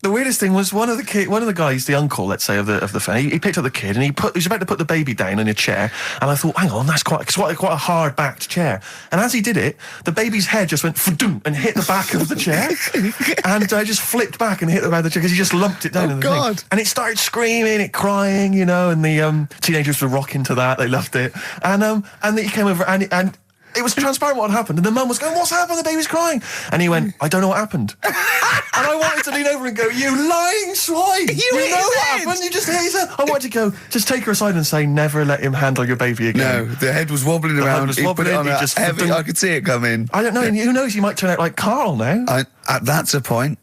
Speaker 2: the weirdest thing was one of the guys, the uncle, let's say, of the family, he picked up the kid and he was about to put the baby down in a chair, and I thought, hang on, that's quite a hard backed chair. And as he did it, the baby's head just went fa-doom and hit the back of the chair, and just flipped back and hit the back of the chair because he just lumped it down. Thing. And it started screaming, it crying, and the teenagers were rocking to that. They loved it, and he came over and. It was transparent what had happened, and the mum was going, "What's happened? The baby's crying." And he went, "I don't know what happened." And I wanted to lean over and go, "You lying swine! You know what happened? You just hit his head." I wanted to go, just take her aside and say, "Never let him handle your baby again."
Speaker 1: No, the head was wobbling around. He put it on heavy. I could see it coming.
Speaker 2: I don't know. Who knows? You might turn out like Karl now.
Speaker 1: That's a point.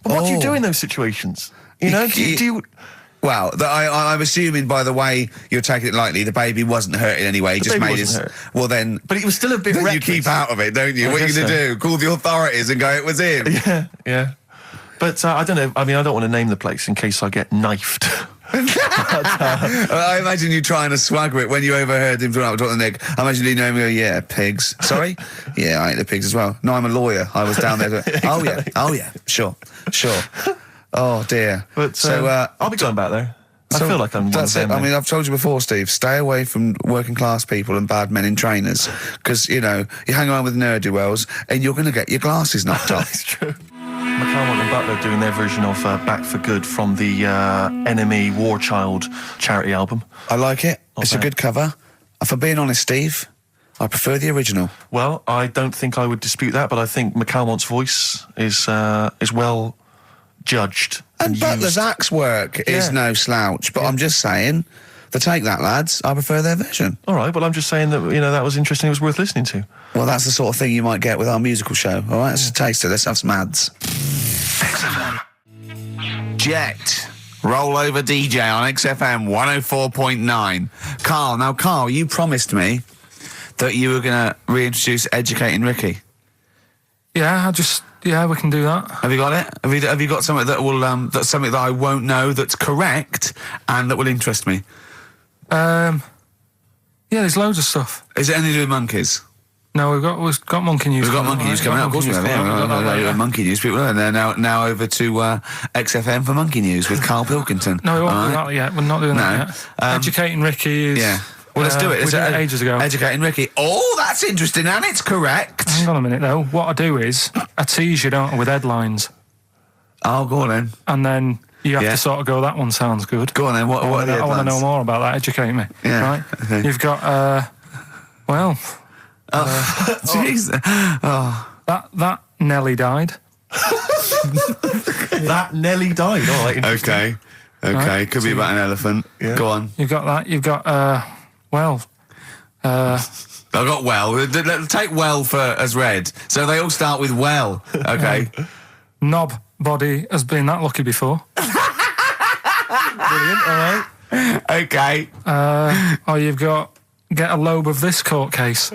Speaker 2: But what do you do in those situations? Do you?
Speaker 1: Well, I'm assuming by the way you're taking it lightly, the baby wasn't hurt in any way. He just made his. Well, then.
Speaker 2: But it was still a bit.
Speaker 1: Then you keep out of it, don't you? What are you going to do? Call the authorities and go, "It was him."
Speaker 2: Yeah. But I don't know. I mean, I don't want to name the place in case I get knifed.
Speaker 1: I imagine you trying to swagger it when you overheard him talking about the Nick. I imagine you know him go, "Yeah, pigs." Sorry? Yeah, I ate the pigs as well. No, I'm a lawyer. I was down there.
Speaker 2: Exactly.
Speaker 1: Oh yeah. Sure. Oh dear.
Speaker 2: But so I'll be going back there. I feel like I'm one of them.
Speaker 1: I mean, I've told you before, Steve, stay away from working class people and bad men in trainers, because you hang around with ne'er-do-wells and you're going to get your glasses knocked off.
Speaker 2: That's true. McCarmont and Butler doing their version of Back for Good from the Enemy War Child charity album.
Speaker 1: I like it. It's a good cover. For being honest, Steve, I prefer the original.
Speaker 2: Well, I don't think I would dispute that, but I think McCalmont's voice is well judged
Speaker 1: and Butler's axe work is no slouch, but I'm just saying, to take that, lads, I prefer their version.
Speaker 2: All right, well, I'm just saying that, that was interesting, it was worth listening to.
Speaker 1: Well, that's the sort of thing you might get with our musical show, all right? Let's taste it, let's have some ads. XFM. Jet. Roll over DJ on XFM 104.9. Karl, you promised me that you were going to reintroduce Educating Ricky.
Speaker 3: Yeah, we can do that.
Speaker 1: Have you got it? Have you got something that will that's something that I won't know that's correct and that will interest me?
Speaker 3: Yeah, there's loads of stuff.
Speaker 1: Is it anything to do with monkeys?
Speaker 3: No, we've got monkey news.
Speaker 1: We've got monkey news coming out. Of course we have. Yeah, monkey news people. And they're now over to XFM for monkey news with Karl Pilkington.
Speaker 3: No, we won't do that yet. We're not doing that yet. Educating Ricky is.
Speaker 1: Yeah. Well, let's do it.
Speaker 3: We did it ages ago.
Speaker 1: Educating Ricky. Oh, that's interesting, and it's correct.
Speaker 3: Hang on a minute, though. What I do is I tease you, don't I, with headlines.
Speaker 1: Oh, go on then.
Speaker 3: And then you have
Speaker 1: Yeah.
Speaker 3: to sort of go, that one sounds good.
Speaker 1: Go on then, what are the
Speaker 3: I want to know
Speaker 1: headlines?
Speaker 3: more about that, educate me.
Speaker 1: Yeah,
Speaker 3: Right?
Speaker 1: okay.
Speaker 3: You've got,
Speaker 1: Jeez.
Speaker 3: that Nelly died.
Speaker 2: That Nelly died. All right, interesting.
Speaker 1: Okay.
Speaker 3: Right.
Speaker 1: Could be about an elephant.
Speaker 2: Yeah.
Speaker 1: Go on.
Speaker 3: You've got that. You've got,
Speaker 1: I got well. Take well as read. So they all start with well. Okay.
Speaker 3: knob body has been that lucky before.
Speaker 2: Brilliant. All right.
Speaker 1: Okay.
Speaker 3: Or you've got get a lobe of this court case.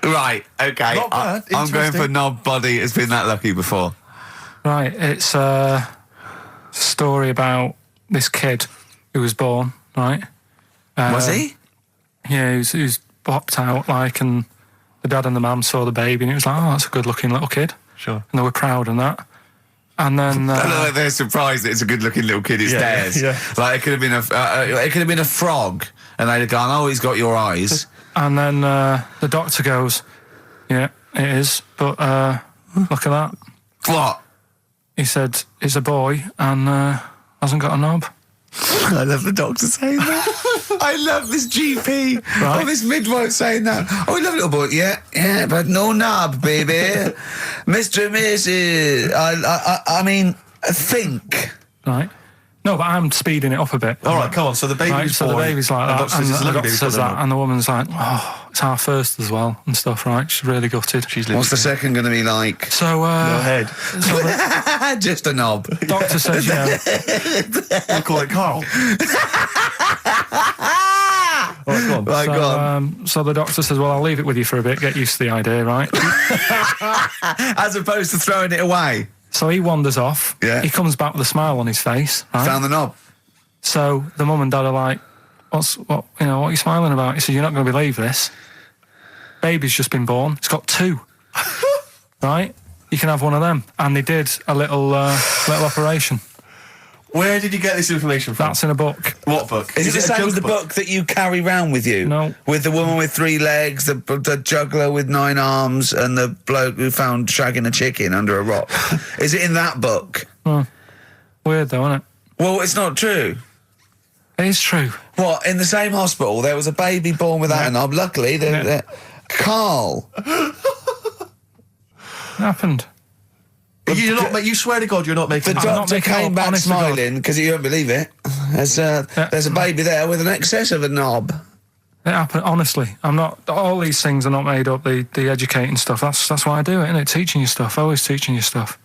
Speaker 1: Right. Okay.
Speaker 2: Not bad.
Speaker 1: I'm going
Speaker 2: Interesting.
Speaker 1: for knob body has been that lucky before.
Speaker 3: Right, it's a story about this kid who was born, right?
Speaker 1: Was he?
Speaker 3: Yeah, he was popped out, like, and the dad and the mum saw the baby, and it was like, oh, that's a good-looking little kid.
Speaker 2: Sure.
Speaker 3: And they were proud and that. And then...
Speaker 1: I don't know if they're surprised that it's a good-looking little kid. It's theirs.
Speaker 2: Yeah.
Speaker 1: Like it could have been a frog, and they'd have gone, "Oh, he's got your eyes."
Speaker 3: And then the doctor goes, yeah, it is, but look at that.
Speaker 1: What?
Speaker 3: He said, it's a boy and hasn't got a knob.
Speaker 1: I love the doctor saying that. I love this GP.
Speaker 3: Right.
Speaker 1: Oh, this midwife saying that. Oh, I love little boy. Yeah, but no knob, baby. Mr. and Mrs. I mean, think.
Speaker 3: Right. No, but I'm speeding it up a bit.
Speaker 2: All right, come on. So the baby's
Speaker 3: Right, so
Speaker 2: born.
Speaker 3: the baby's like
Speaker 2: and
Speaker 3: that,
Speaker 2: doctor
Speaker 3: and
Speaker 2: says it's a
Speaker 3: the
Speaker 2: lovely
Speaker 3: doctor
Speaker 2: baby,
Speaker 3: says
Speaker 2: put it
Speaker 3: that,
Speaker 2: on.
Speaker 3: and the woman's like, oh, it's our first as well, and stuff, right? She's really gutted.
Speaker 2: She's living.
Speaker 1: What's the second going to be like?
Speaker 3: So,
Speaker 2: Go ahead.
Speaker 3: so the
Speaker 1: Just a knob.
Speaker 3: doctor says, you know,
Speaker 2: We'll call it Karl. All right, go on.
Speaker 1: Right, go on.
Speaker 3: so the doctor says, well, I'll leave it with you for a bit, get used to the idea, right?
Speaker 1: As opposed to throwing it away.
Speaker 3: So he wanders off.
Speaker 1: Yeah.
Speaker 3: He comes back with a smile on his face, right?
Speaker 1: Found the knob.
Speaker 3: So the mum and dad are like, what are you smiling about? He said, you're not going to believe this. Baby's just been born. It's got 2. Right? You can have one of them. And they did a little operation.
Speaker 2: Where did you get this information from?
Speaker 3: That's in a book.
Speaker 2: What book?
Speaker 1: Is it the
Speaker 2: a
Speaker 1: same
Speaker 2: joke
Speaker 1: as the book that you carry round with you?
Speaker 3: No.
Speaker 1: With the woman with 3 legs, the juggler with 9 arms, and the bloke who found shagging a chicken under a rock. Is it in that book?
Speaker 3: Weird though, isn't it?
Speaker 1: Well, it's not true.
Speaker 3: It is true.
Speaker 1: What, in the same hospital, there was a baby born without a knob. Luckily, Karl.
Speaker 3: It happened.
Speaker 2: You swear to God you're not making
Speaker 1: The
Speaker 2: this up.
Speaker 3: not
Speaker 1: doctor
Speaker 3: making it
Speaker 1: came
Speaker 3: up,
Speaker 1: back
Speaker 3: honest to God.
Speaker 1: smiling, because you won't believe it. There's a baby there with an excess of a knob.
Speaker 3: It happened, honestly. I'm not, all these things are not made up, the educating stuff. That's why I do it, isn't it? Teaching you stuff, always teaching you stuff.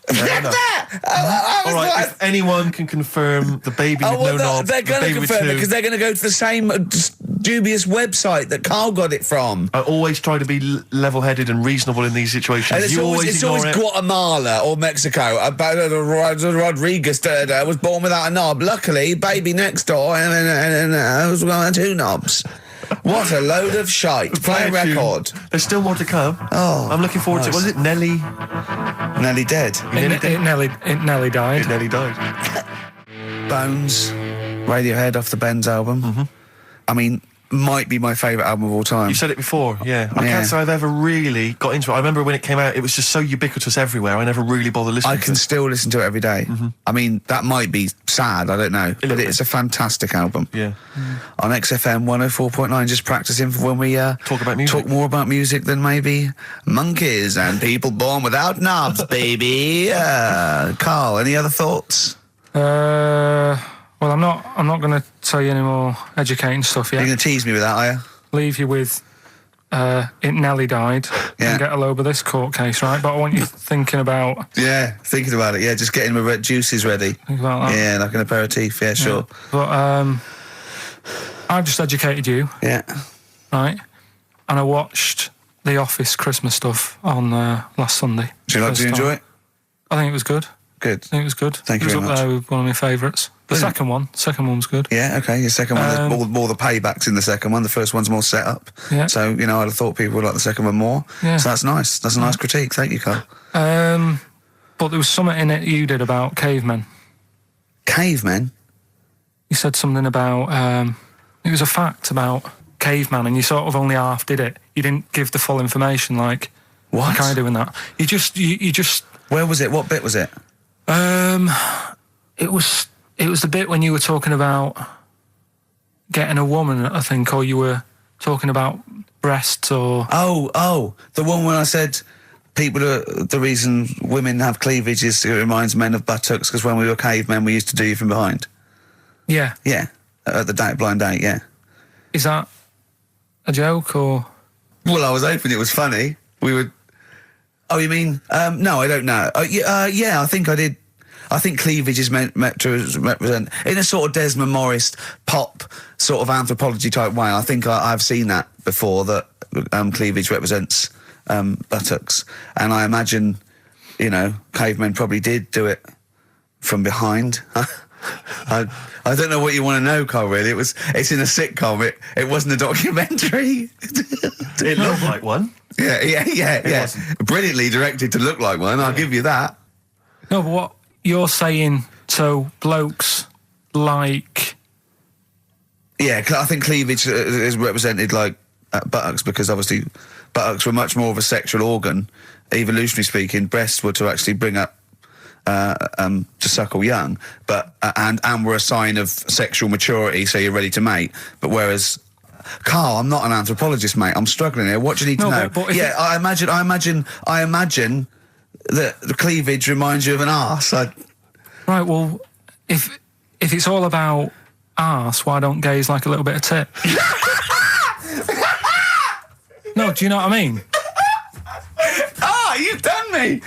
Speaker 2: Fair enough.
Speaker 1: I was
Speaker 2: All right,
Speaker 1: like,
Speaker 2: if anyone can confirm the baby with no knob,
Speaker 1: they're
Speaker 2: the
Speaker 1: going to
Speaker 2: baby with
Speaker 1: confirm it
Speaker 2: 2,
Speaker 1: because they're going to go to the same dubious website that Karl got it from.
Speaker 2: I always try to be level-headed and reasonable in these situations.
Speaker 1: And it's
Speaker 2: you
Speaker 1: always
Speaker 2: ignore it.
Speaker 1: Guatemala or Mexico. Rodriguez was born without a knob. Luckily, baby next door and was got 2 knobs. What a load of shite. Play a
Speaker 2: Play a tune.
Speaker 1: record.
Speaker 2: There's still more to come.
Speaker 1: Oh,
Speaker 2: I'm looking forward to it. Was it Nelly?
Speaker 1: Nearly dead.
Speaker 3: It nearly died.
Speaker 2: Nelly died.
Speaker 1: Bones, Radiohead off the Benz album. I mean, might be my favourite album of all time.
Speaker 2: You said it before, yeah. I
Speaker 1: Yeah.
Speaker 2: can't say I've ever really got into it. I remember when it came out, it was just so ubiquitous everywhere. I never really bothered listening
Speaker 1: I
Speaker 2: to
Speaker 1: can
Speaker 2: it.
Speaker 1: still listen to it every day. I mean, that might be sad, I don't know. But
Speaker 2: little
Speaker 1: it's a fantastic album.
Speaker 2: Yeah.
Speaker 1: On XFM 104.9, just practicing for when we
Speaker 2: Talk about music.
Speaker 1: talk more about music than maybe monkeys and people born without knobs, baby. Karl, any other thoughts?
Speaker 3: Well, I'm not going to tell you any more educating stuff
Speaker 1: You're
Speaker 3: yet.
Speaker 1: going to tease me with that, are you?
Speaker 3: Leave you with it Nelly died
Speaker 1: Yeah.
Speaker 3: and get a load of this court case, right? But I want you thinking about
Speaker 1: Yeah, thinking about it. Yeah, just getting my red juices ready.
Speaker 3: that.
Speaker 1: Yeah, like an aperitif. Yeah, sure.
Speaker 3: But I've just educated you,
Speaker 1: Yeah.
Speaker 3: right? And I watched The Office Christmas stuff on last Sunday.
Speaker 1: Do you like
Speaker 3: First
Speaker 1: to enjoy
Speaker 3: time.
Speaker 1: it?
Speaker 3: I think it was good.
Speaker 1: Good.
Speaker 3: I think it was good.
Speaker 1: Thank you
Speaker 3: it was
Speaker 1: very
Speaker 3: up there with one of my favourites. The
Speaker 1: Brilliant.
Speaker 3: second one was good.
Speaker 1: Yeah, okay. Your second one, there's more the paybacks in the second one. The first one's more set up.
Speaker 3: Yeah.
Speaker 1: So, I'd have thought people would like the second one more.
Speaker 3: Yeah.
Speaker 1: So that's nice. That's a nice critique. Thank you, Karl.
Speaker 3: But there was something in it you did about cavemen.
Speaker 1: Cavemen?
Speaker 3: You said something about it was a fact about caveman, and you sort of only half did it. You didn't give the full information, like
Speaker 1: What?
Speaker 3: kind of doing that. You just
Speaker 1: Where was it? What bit was it?
Speaker 3: It was the bit when you were talking about getting a woman, I think, or you were talking about breasts or...
Speaker 1: Oh, the one when I said the reason women have cleavage is it reminds men of buttocks because when we were cavemen we used to do you from behind.
Speaker 3: Yeah.
Speaker 1: Yeah, at the blind date, yeah.
Speaker 3: Is that a joke or...?
Speaker 1: Well, I was hoping it was funny. We would... Oh, you mean... no, I don't know. Yeah, I think I did... I think cleavage is meant to represent, in a sort of Desmond Morris pop sort of anthropology type way. I think I've seen that before, that cleavage represents buttocks. And I imagine, cavemen probably did do it from behind. I don't know what you want to know, Karl, really. It's in a sitcom. It wasn't a documentary.
Speaker 2: It looked like one.
Speaker 1: Yeah. Brilliantly directed to look like one, I'll give you that.
Speaker 3: No, but what you're saying, so blokes like...
Speaker 1: Yeah, I think cleavage is represented like buttocks because obviously buttocks were much more of a sexual organ, evolutionarily speaking. Breasts were to actually bring up, to suckle young, but and were a sign of sexual maturity, so you're ready to mate. But whereas... Karl, I'm not an anthropologist, mate. I'm struggling here. What do you need to know?
Speaker 3: But
Speaker 1: I imagine that the cleavage reminds you of an arse.
Speaker 3: Right, well, if it's all about arse, why don't gays like a little bit of tit? No, do you know what I mean?
Speaker 1: You've done me!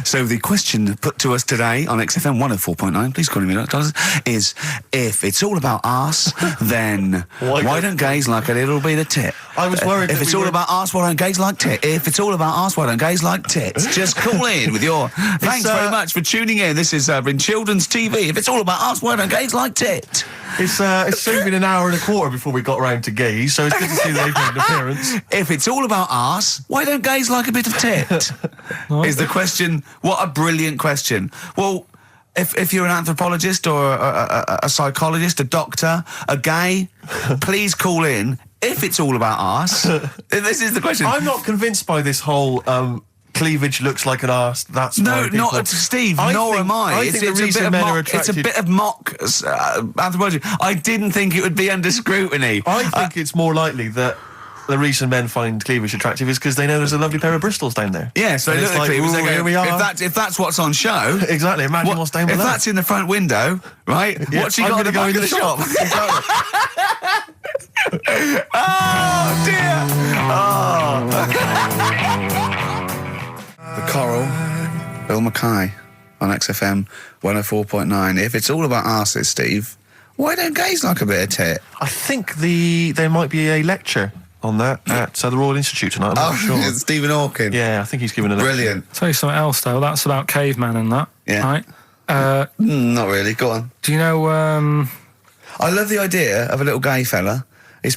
Speaker 1: So the question put to us today on XFM 104.9, please call me $, is if it's all about arse, then why don't gays like a little bit of tit?
Speaker 2: I was worried
Speaker 1: if it's all about arse, why don't gays like tit? If it's all about arse, why don't gays like tits? Just call in with your... Thanks very much for tuning in. This is in children's TV. If it's all about arse, why don't gays like tit?
Speaker 2: It's soon been an hour and a quarter before we got round to gays, so it's good to see they've made an appearance.
Speaker 1: If it's all about arse, why don't gays like a bit of tit? Is the question. What a brilliant question. Well, if you're an anthropologist or a psychologist, a doctor, a gay, please call in. If it's all about arse, this is the question.
Speaker 2: I'm not convinced by this whole... cleavage looks like an arse. That's
Speaker 1: no, not Steve. Nor am I.
Speaker 2: It's a
Speaker 1: bit of mock anthropology. I didn't think it would be under scrutiny.
Speaker 2: I think it's more likely that the reason men find cleavage attractive is because they know there's a lovely pair of Bristols down there.
Speaker 1: Yeah, so look at the cleavage.
Speaker 2: Here we are.
Speaker 1: If that's what's on show,
Speaker 2: exactly. Imagine what's down below.
Speaker 1: If that's in the front window, right?
Speaker 2: Yeah,
Speaker 1: what's she got in the back of the shop?
Speaker 2: Exactly.
Speaker 1: Oh dear. The Coral, Bill Mackay on XFM 104.9. If it's all about arses, Steve, why don't gays like a bit of tit?
Speaker 2: I think there might be a lecture on that at the Royal Institute tonight. I'm not sure.
Speaker 1: Stephen Hawking.
Speaker 2: Yeah, I think he's giving a lecture.
Speaker 1: Brilliant.
Speaker 3: I'll tell you something else, though. That's about cavemen and that.
Speaker 1: Yeah.
Speaker 3: Right?
Speaker 1: Not really. Go on.
Speaker 3: Do you know...
Speaker 1: I love the idea of a little gay fella. He's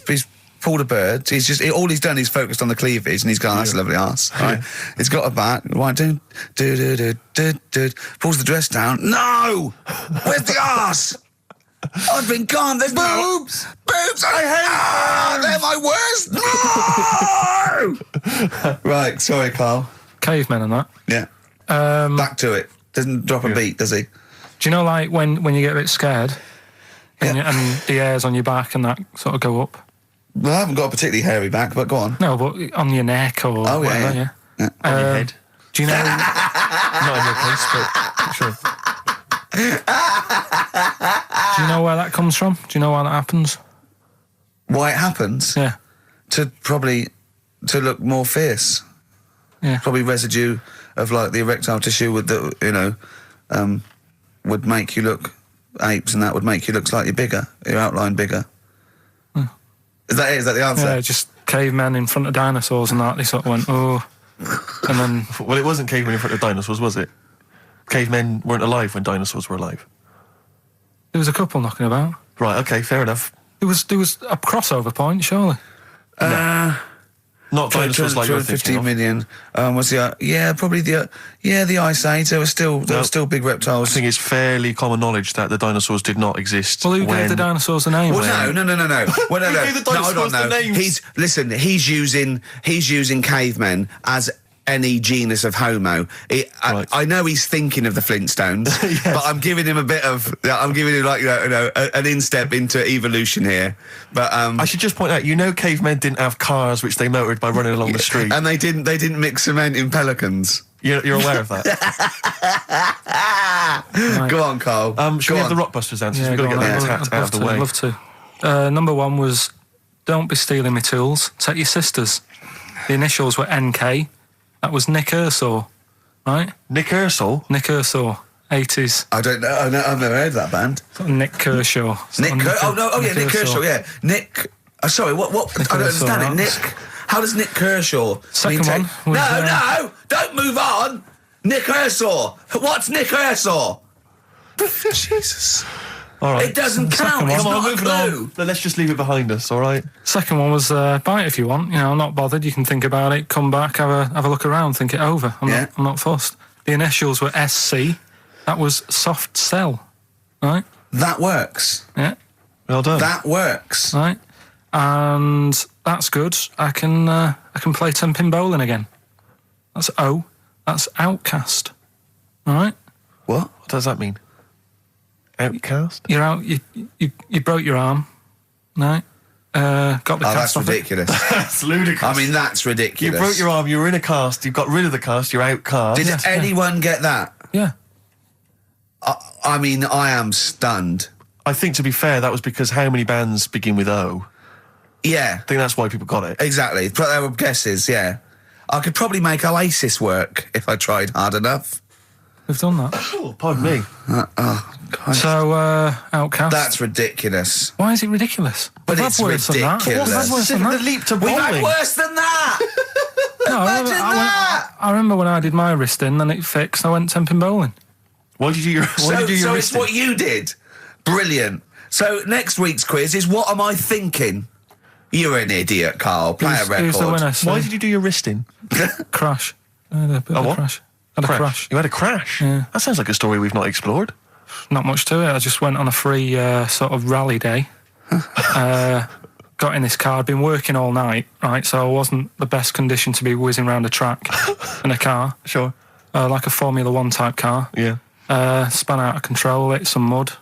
Speaker 1: pulled a bird. All he's done is focused on the cleavage, and he's gone, that's a lovely arse. Right? He's got a back. Right, pulls the dress down. No! Where's the arse? I've been gone. There's boobs. Boobs. I hate. They're my worst. No. Right. Sorry, Karl.
Speaker 3: Cavemen and that.
Speaker 1: Yeah. Back to it. Doesn't drop a beat, does he?
Speaker 3: Do you know, like when you get a bit scared, and the hairs on your back and that sort of go up?
Speaker 1: Well, I haven't got a particularly hairy back, but go on.
Speaker 3: No, but on your neck or whatever, yeah.
Speaker 2: On your head.
Speaker 3: Do you know...
Speaker 2: Not in your case, but sure.
Speaker 3: Do you know where that comes from? Do you know why that happens?
Speaker 1: Why it happens?
Speaker 3: Yeah.
Speaker 1: To look more fierce.
Speaker 3: Yeah.
Speaker 1: Probably residue of like the erectile tissue would make you look apes, and that would make you look slightly bigger, your outline bigger. Is that it? Is that the answer?
Speaker 3: Yeah, just cavemen in front of dinosaurs and that. They sort of went, oh. And then...
Speaker 2: Well, it wasn't cavemen in front of dinosaurs, was it? Cavemen weren't alive when dinosaurs were alive.
Speaker 3: There was a couple knocking about.
Speaker 2: Right, okay, fair enough.
Speaker 3: There was a crossover point, surely.
Speaker 2: Not dinosaurs like you're thinking
Speaker 1: 15 million. Was the probably the Ice Age. There were still big reptiles.
Speaker 2: I think it's fairly common knowledge that the dinosaurs did not exist.
Speaker 3: Well, who gave the dinosaurs the name?
Speaker 1: Well, no. Well, no.
Speaker 2: Who gave the dinosaurs the names?
Speaker 1: He's using cavemen as any genus of homo.
Speaker 2: Right.
Speaker 1: I know he's thinking of the Flintstones, but I'm giving him like an instep into evolution here. But
Speaker 2: I should just point out, cavemen didn't have cars which they motored by running along the street.
Speaker 1: and they didn't mix cement in pelicans.
Speaker 2: You're aware of that?
Speaker 3: Right.
Speaker 1: Go on, Karl.
Speaker 2: Should we have the Rockbusters answers?
Speaker 3: Yeah,
Speaker 2: We've got to
Speaker 3: go
Speaker 2: get
Speaker 3: on,
Speaker 2: that
Speaker 3: I'd
Speaker 2: out of the way.
Speaker 3: I'd love to. Number 1 was, don't be stealing my tools. Take your sisters. The initials were NK. That was Nick Ursaw, right?
Speaker 2: Nick Ursaw?
Speaker 3: Nick Ursaw, 80s.
Speaker 1: I don't know. I've never heard of that band.
Speaker 3: Sort of Nick Kershaw.
Speaker 1: Nick Kershaw. Yeah, Nick. Sorry, what?
Speaker 3: Nick
Speaker 1: I don't
Speaker 3: Kershaw,
Speaker 1: understand it.
Speaker 3: that's-
Speaker 1: Nick. How does Nick Kershaw?
Speaker 3: Second one was,
Speaker 1: No, don't move on. Nick Ursaw. What's Nick Ursaw? Jesus.
Speaker 2: All right.
Speaker 1: It doesn't count.
Speaker 3: one.
Speaker 1: It's
Speaker 2: Come on,
Speaker 1: not a
Speaker 2: moving
Speaker 1: clue.
Speaker 2: on. Let's just leave it behind us, all right?
Speaker 3: Second one was bite if you want. You know, I'm not bothered. You can think about it, come back, have a look around, think it over. I'm not fussed. The initials were SC. That was soft sell, right?
Speaker 1: That works.
Speaker 3: Yeah,
Speaker 2: Well done.
Speaker 1: That works.
Speaker 3: right. And that's good. I can play 10-pin bowling again. That's O. That's outcast. All right.
Speaker 1: What?
Speaker 2: What does that mean? Outcast?
Speaker 3: You're out. You broke your arm, right? Got the
Speaker 1: Oh,
Speaker 3: cast
Speaker 1: that's
Speaker 3: off it.
Speaker 1: ridiculous.
Speaker 2: That's ludicrous.
Speaker 1: I mean, that's
Speaker 2: You
Speaker 1: ridiculous.
Speaker 2: broke your arm, you were in a cast, you got rid of the cast, you're outcast.
Speaker 1: Did
Speaker 3: Yes,
Speaker 1: anyone get that?
Speaker 3: Yeah.
Speaker 1: I mean, I am stunned.
Speaker 2: I think, to be fair, that was because how many bands begin with O?
Speaker 1: Yeah,
Speaker 2: I think that's why people got it.
Speaker 1: exactly. But they were guesses, yeah. I could probably make Oasis work if I tried hard enough.
Speaker 3: We've done that.
Speaker 2: Oh, pardon me.
Speaker 1: God.
Speaker 3: So, outcast.
Speaker 1: That's ridiculous.
Speaker 3: Why is it ridiculous?
Speaker 1: But
Speaker 3: We've
Speaker 1: it's
Speaker 3: had worse than that.
Speaker 1: ridiculous.
Speaker 3: We've had worse than
Speaker 2: The
Speaker 3: that.
Speaker 2: leap to
Speaker 1: We've had
Speaker 2: bowling.
Speaker 1: worse than that!
Speaker 3: No,
Speaker 1: Imagine that!
Speaker 3: I remember when I did my wrist in, then it fixed. I went 10-pin bowling.
Speaker 2: Why did you do your
Speaker 1: So it's
Speaker 2: wristing?
Speaker 1: what you did. Brilliant. So next week's quiz is what am I thinking? You're an idiot, Karl. Play a record.
Speaker 3: Who's the winner?
Speaker 2: Why did you do your wristing?
Speaker 3: Crash. I had a bit of a
Speaker 2: what?
Speaker 3: crash. Had a crash.
Speaker 2: You had a crash?
Speaker 3: Yeah.
Speaker 2: That sounds like a story we've not explored.
Speaker 3: Not much to it. I just went on a free sort of rally day. Got in this car. I'd been working all night, right? So I wasn't the best condition to be whizzing around a track in a car,
Speaker 2: Sure.
Speaker 3: like a Formula 1 type car.
Speaker 2: Yeah.
Speaker 3: Spun out of control, hit some mud,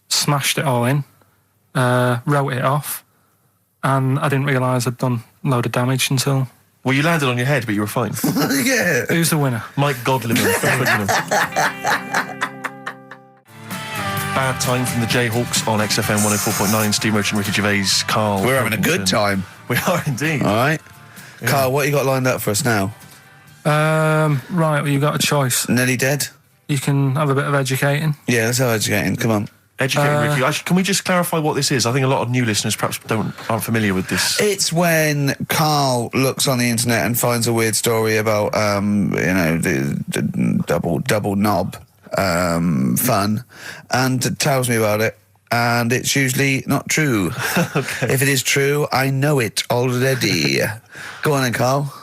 Speaker 3: smashed it all in, wrote it off, and I didn't realise I'd done a load of damage until...
Speaker 2: Well, you landed on your head, but you were fine.
Speaker 1: Yeah.
Speaker 3: Who's the winner?
Speaker 2: Mike Godliman. Bad Time from the Jayhawks on XFM 104.9. Steve Merchant, Ricky Gervais, Karl.
Speaker 1: We're having a good time.
Speaker 2: We are indeed.
Speaker 1: All right. Karl, what you got lined up for us now?
Speaker 3: Right, well, you've got a choice.
Speaker 1: Nearly dead?
Speaker 3: You can have a bit of educating.
Speaker 1: Yeah, let's have educating. Come on.
Speaker 2: Educating Ricky. Actually, can we just clarify what this is? I think a lot of new listeners perhaps aren't familiar with this.
Speaker 1: It's when Karl looks on the internet and finds a weird story about, the double knob fun, and tells me about it. And it's usually not true.
Speaker 2: Okay.
Speaker 1: If it is true, I know it already. Go on then, Karl.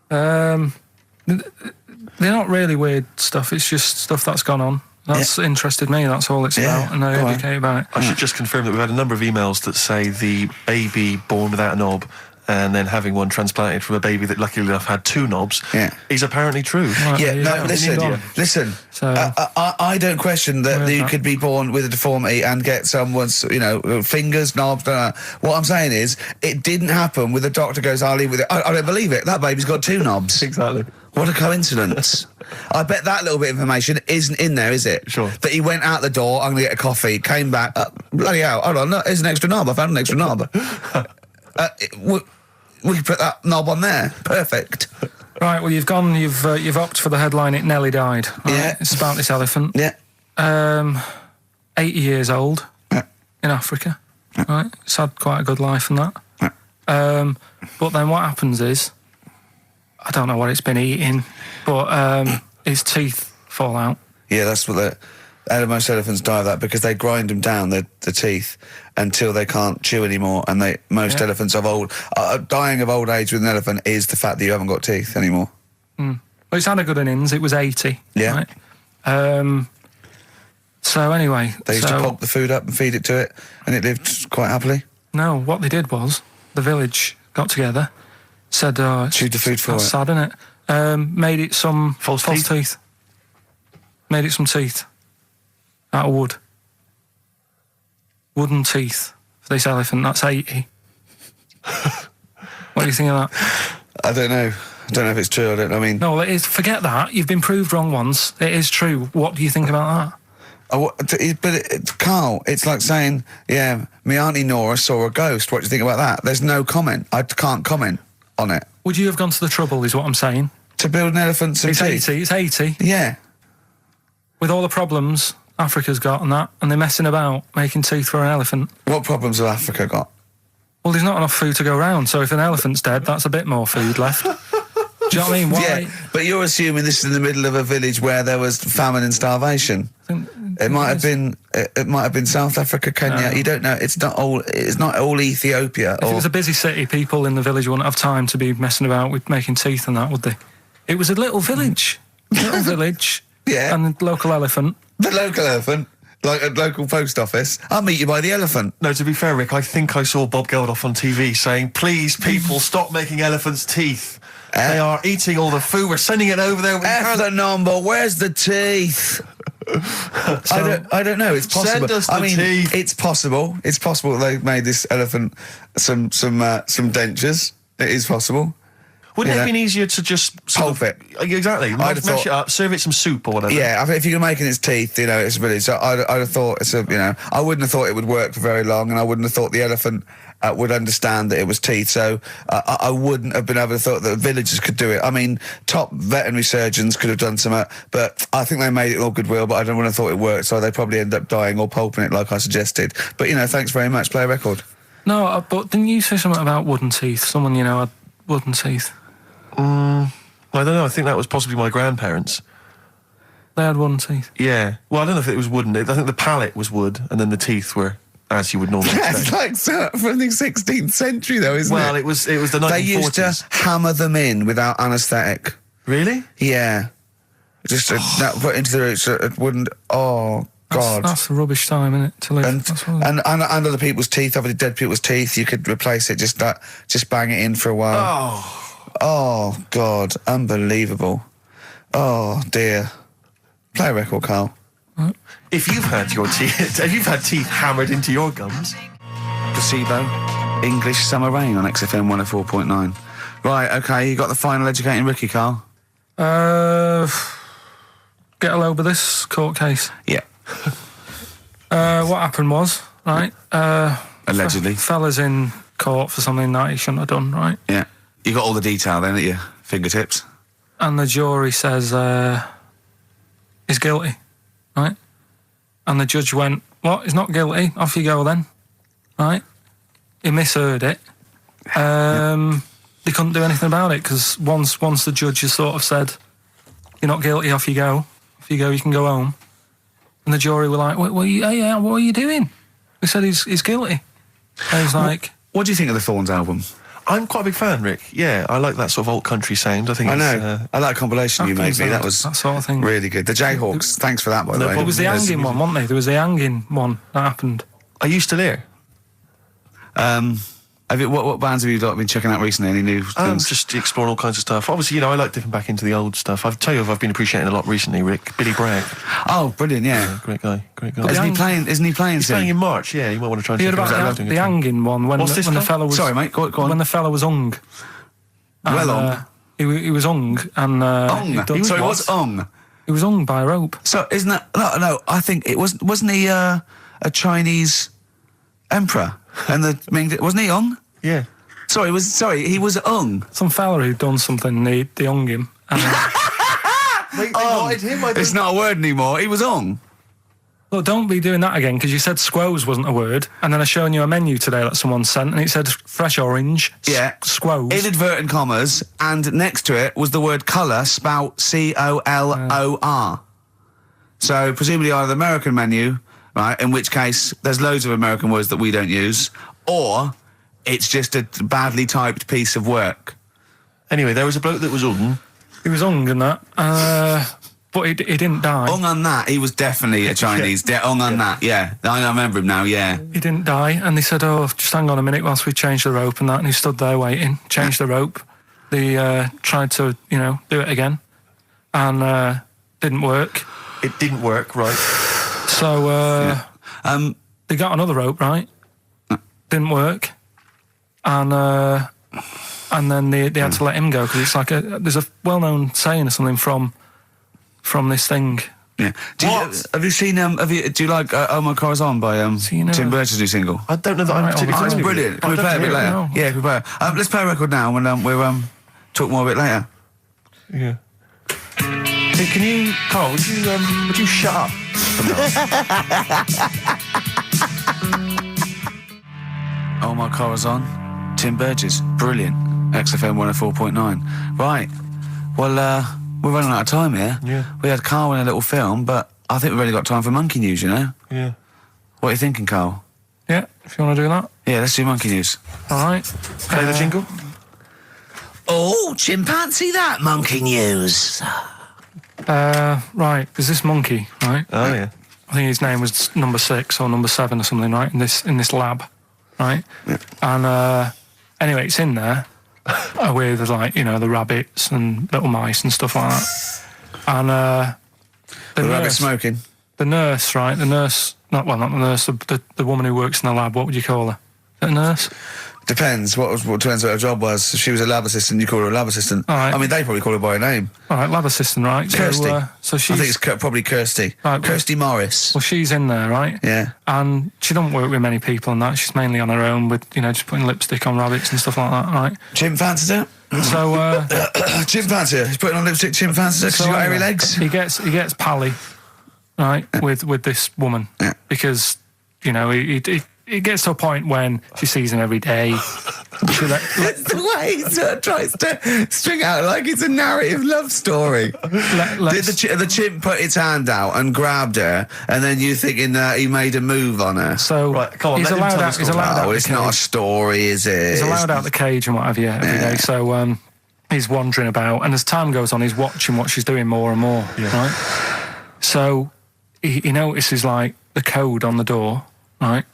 Speaker 3: They're not really weird stuff. It's just stuff that's gone on. That's interested me. That's all it's
Speaker 1: Yeah,
Speaker 3: about, and I
Speaker 1: go on.
Speaker 3: educate about it.
Speaker 2: I should just confirm that we've had a number of emails that say the baby born without a knob and then having one transplanted from a baby that luckily enough had two knobs is apparently true.
Speaker 3: Right,
Speaker 1: Yeah,
Speaker 3: there you
Speaker 1: no,
Speaker 3: go.
Speaker 1: listen.
Speaker 3: So-
Speaker 1: I don't question that
Speaker 3: Where's
Speaker 1: you
Speaker 3: that?
Speaker 1: could be born with a deformity and get someone's, fingers, knobs. What I'm saying is, it didn't happen with the doctor goes, I'll leave with it. I don't believe it. That baby's got two knobs.
Speaker 2: Exactly.
Speaker 1: What a coincidence. I bet that little bit of information isn't in there, is it?
Speaker 2: Sure.
Speaker 1: That he went out the door, I'm going to get a coffee, came back, bloody hell, hold on, look, here's an extra knob. I found an extra knob. We put that knob on there. Perfect.
Speaker 3: Right, well, you've opted for the headline, It Nearly Died. Right?
Speaker 1: Yeah.
Speaker 3: It's about this elephant.
Speaker 1: Yeah.
Speaker 3: 80 years old in Africa. Right? It's had quite a good life and that. But then what happens is, I don't know what it's been eating, but its teeth fall out.
Speaker 1: Yeah, that's what most elephants die of that because they grind them down, the teeth, until they can't chew anymore. And most elephants of dying of old age with an elephant is the fact that you haven't got teeth anymore.
Speaker 3: Well, it's had a good innings. It was 80.
Speaker 1: Yeah.
Speaker 3: Right? So anyway,
Speaker 1: They used to pop the food up and feed it to it, and it lived quite happily.
Speaker 3: No, what they did was the village got together, said,
Speaker 1: Chewed the food for
Speaker 3: that's
Speaker 1: it.
Speaker 3: sad, isn't it? Made it some
Speaker 2: False
Speaker 3: teeth. Made it some teeth out of wood. Wooden teeth for this elephant. That's 80. What do you think of that?
Speaker 1: I don't know. I don't know if it's true. I mean...
Speaker 3: No, it is. Forget that. You've been proved wrong once. It is true. What do you think about that?
Speaker 1: Carl, it's like saying, yeah, my Auntie Nora saw a ghost. What do you think about that? There's no comment. I can't comment on it.
Speaker 3: Would you have gone to the trouble, is what I'm saying?
Speaker 1: To build an elephant some teeth?
Speaker 3: It's 80.
Speaker 1: Yeah.
Speaker 3: With all the problems Africa's got and that, and they're messing about making teeth for an elephant.
Speaker 1: What problems have Africa got?
Speaker 3: Well, there's not enough food to go around, so if an elephant's dead, that's a bit more food left. Do you know what I mean? Why?
Speaker 1: Yeah, but you're assuming this is in the middle of a village where there was famine and starvation. It might have been South Africa, Kenya.
Speaker 3: No.
Speaker 1: You don't know. It's not all Ethiopia.
Speaker 3: If it was a busy city, people in the village wouldn't have time to be messing about with making teeth and that, would they? It was a little village. Little village.
Speaker 1: Yeah.
Speaker 3: And the local elephant.
Speaker 1: The local elephant, like a local post office. I'll meet you by the elephant.
Speaker 2: No, to be fair, Rick, I think I saw Bob Geldof on TV saying, please, people, stop making elephants' teeth. They are eating all the food. We're sending it over there.
Speaker 1: F the number. Where's the teeth? I don't know. It's possible.
Speaker 2: Send us the teeth.
Speaker 1: It's possible. It's possible they made this elephant some dentures. It is possible.
Speaker 2: Wouldn't it have been easier to just
Speaker 1: pulp it?
Speaker 2: Exactly. Mash it up, serve it some soup or whatever.
Speaker 1: Yeah, I think if you're making its teeth, it's really. So I'd have thought I wouldn't have thought it would work for very long, and I wouldn't have thought the elephant would understand that it was teeth. So I wouldn't have been able to thought that villagers could do it. I mean, top veterinary surgeons could have done some, but I think they made it all goodwill. But I don't want to thought it worked, so they probably end up dying or pulping it like I suggested. But thanks very much. Play a record.
Speaker 3: No, but didn't you say something about wooden teeth? Someone had wooden teeth.
Speaker 2: I don't know. I think that was possibly my grandparents.
Speaker 3: They had wooden teeth.
Speaker 2: Yeah. Well, I don't know if it was wooden. I think the palate was wood, and then the teeth were as you would normally expect.
Speaker 1: That's like from the 16th century, though, isn't it?
Speaker 2: Well, it was the 1940s.
Speaker 1: They used to hammer them in without anaesthetic.
Speaker 2: Really?
Speaker 1: Yeah. Just that put into the roots. It wouldn't. Oh God.
Speaker 3: That's a rubbish time, isn't it? To live.
Speaker 1: And other people's teeth, obviously dead people's teeth, you could replace it. Just bang it in for a while. Oh, God, unbelievable. Oh, dear. Play a record, Karl.
Speaker 2: If you've had teeth hammered into your gums.
Speaker 1: Placebo, English Summer Rain on XFM 104.9. Right, OK, you got the final educating rookie, Karl?
Speaker 3: Get a load of this court case.
Speaker 1: Yeah.
Speaker 3: What happened was, right?
Speaker 1: Allegedly.
Speaker 3: Fella's in court for something that he shouldn't have done, right?
Speaker 1: Yeah. You got all the detail then at your fingertips.
Speaker 3: And the jury says he's guilty, right? And the judge went, what? He's not guilty. Off you go then, right? He misheard it. They couldn't do anything about it because once the judge has sort of said, you're not guilty, off you go. Off you go, you can go home. And the jury were like, what are you doing? They said he's guilty. And he's like...
Speaker 1: What do you think of the Thorns album?
Speaker 2: I'm quite a big fan, Rick. Yeah, I like that sort of old country sound. I
Speaker 1: know. I like that compilation you made me. That was
Speaker 3: that sort of thing.
Speaker 1: Really good. The Jayhawks. Thanks for that, by the way.
Speaker 3: It was the hanging one, wasn't there? There was the hanging one that happened.
Speaker 2: Are you still here?
Speaker 1: What bands have you been checking out recently? Any new things?
Speaker 2: Just exploring all kinds of stuff. Obviously, I like dipping back into the old stuff. I've tell you, I've been appreciating a lot recently, Rick. Billy Bragg.
Speaker 1: Oh, brilliant! Yeah,
Speaker 2: great guy.
Speaker 1: Isn't he playing?
Speaker 2: He's playing in March. Yeah, you might want to try and.
Speaker 3: You heard about the hanging one when the fella was.
Speaker 1: Sorry, mate. Go on.
Speaker 3: When the fella was hung. He was hung and.
Speaker 1: Hung. Sorry, what's hung?
Speaker 3: He was hung by a rope.
Speaker 1: So isn't that no? I think it wasn't he a Chinese emperor and wasn't he hung?
Speaker 2: Yeah.
Speaker 1: Sorry, he was hung.
Speaker 3: Some fella who'd done something, they hung him. And,
Speaker 2: they wanted him.
Speaker 1: It's not a word anymore. He was hung.
Speaker 3: Look, don't be doing that again, because you said squoze wasn't a word, and then I showing you a menu today that someone sent, and it said fresh orange, squoze.
Speaker 1: Inadvertent commas, and next to it was the word colour, spelt C-O-L-O-R. So, presumably either the American menu, right, in which case there's loads of American words that we don't use, or... it's just a badly typed piece of work.
Speaker 2: Anyway, there was a bloke that was hung.
Speaker 3: He was hung and that, but he didn't die.
Speaker 1: Hung on that, he was definitely a Chinese. Hung on that, yeah. I remember him now, yeah.
Speaker 3: He didn't die, and they said, just hang on a minute whilst we change the rope and that, and he stood there waiting, changed the rope, they tried to, do it again, and didn't work.
Speaker 2: It didn't work, right?
Speaker 3: So they got another rope, right? Didn't work, and then they had to let him go because it's like there's a well-known saying or something from this thing.
Speaker 1: Yeah. Have you seen? Do you like "Oh My Car's On" by Tim Burton's new single?
Speaker 2: I don't know that I'm particularly.
Speaker 1: It's brilliant. Can we play it a bit later? Yeah, can we play it? Let's play a record now, and we'll talk more a bit later.
Speaker 2: Yeah. Hey, can you, Karl? Would you shut up?
Speaker 1: "Oh My Car's On," Tim Burgess, brilliant. XFM 104.9. Right. Well, we're running out of time here.
Speaker 2: Yeah.
Speaker 1: We had Karl in a little film, but I think we've only got time for monkey news,
Speaker 2: Yeah.
Speaker 1: What are you thinking, Karl?
Speaker 3: Yeah, if you want to do that.
Speaker 1: Yeah, let's do monkey news.
Speaker 3: All right.
Speaker 2: Play the jingle.
Speaker 1: Oh, chimpanzee that monkey news.
Speaker 3: Right, there's this monkey, right?
Speaker 2: Oh, yeah.
Speaker 3: I think his name was number 6 or number 7 or something, right? In this lab, right?
Speaker 1: Yeah.
Speaker 3: And anyway, it's in there with the rabbits and little mice and stuff like that. And
Speaker 1: The rabbit smoking.
Speaker 3: the nurse, right? The nurse, not the nurse, the woman who works in the lab. What would you call her? Is that a nurse?
Speaker 1: Depends. What depends what her job was. If she was a lab assistant, you call her a lab assistant.
Speaker 3: All right.
Speaker 1: I mean, they probably call her by her name.
Speaker 3: All right, lab assistant, right?
Speaker 1: Kirsty.
Speaker 3: So she's,
Speaker 1: I think it's probably Kirsty.
Speaker 3: Right,
Speaker 1: Kirsty Morris.
Speaker 3: well, she's in there, right?
Speaker 1: Yeah.
Speaker 3: And she don't work with many people and that. She's mainly on her own with, just putting lipstick on rabbits and stuff like that, right?
Speaker 1: Chimp fancies her.
Speaker 3: So,
Speaker 1: Chimp fancy her. He's putting on lipstick. Chimp fancies her because she's got hairy legs.
Speaker 3: He gets pally, right, with this woman because, he gets to a point when she sees him every day.
Speaker 1: It's the way he sort of tries to string out like it's a narrative love story. Did the chimp put its hand out and grabbed her, and then you thinking that he made a move on her?
Speaker 3: So
Speaker 2: right, come on,
Speaker 3: he's allowed out. He's allowed out.
Speaker 1: It's not a story, is it?
Speaker 3: He's allowed out the cage and what have you every day. So he's wandering about, and as time goes on, he's watching what she's doing more and more. Yeah. Right. So he notices like the code on the door, right?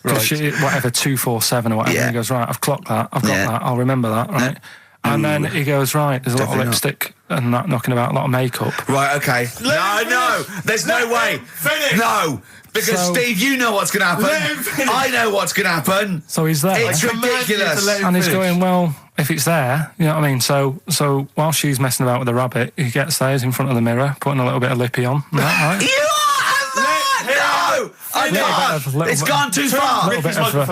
Speaker 2: Right.
Speaker 3: Whatever 247 or whatever.
Speaker 1: Yeah.
Speaker 3: He goes, right, I've clocked that. I've got that. I'll remember that. Right. And then he goes, right, there's a lot of lipstick and that knocking about, a lot of makeup.
Speaker 1: Right, okay. No, there's no way.
Speaker 2: Finish.
Speaker 1: No, because Steve, you know what's going to happen. I know what's going to happen.
Speaker 3: So he's there.
Speaker 1: It's ridiculous.
Speaker 3: And he's going, well, if it's there, you know what I mean? So while she's messing about with the rabbit, he gets there, he's in front of the mirror, putting a little bit of lippy on. Right?
Speaker 1: You are no! I can't. It's gone too far.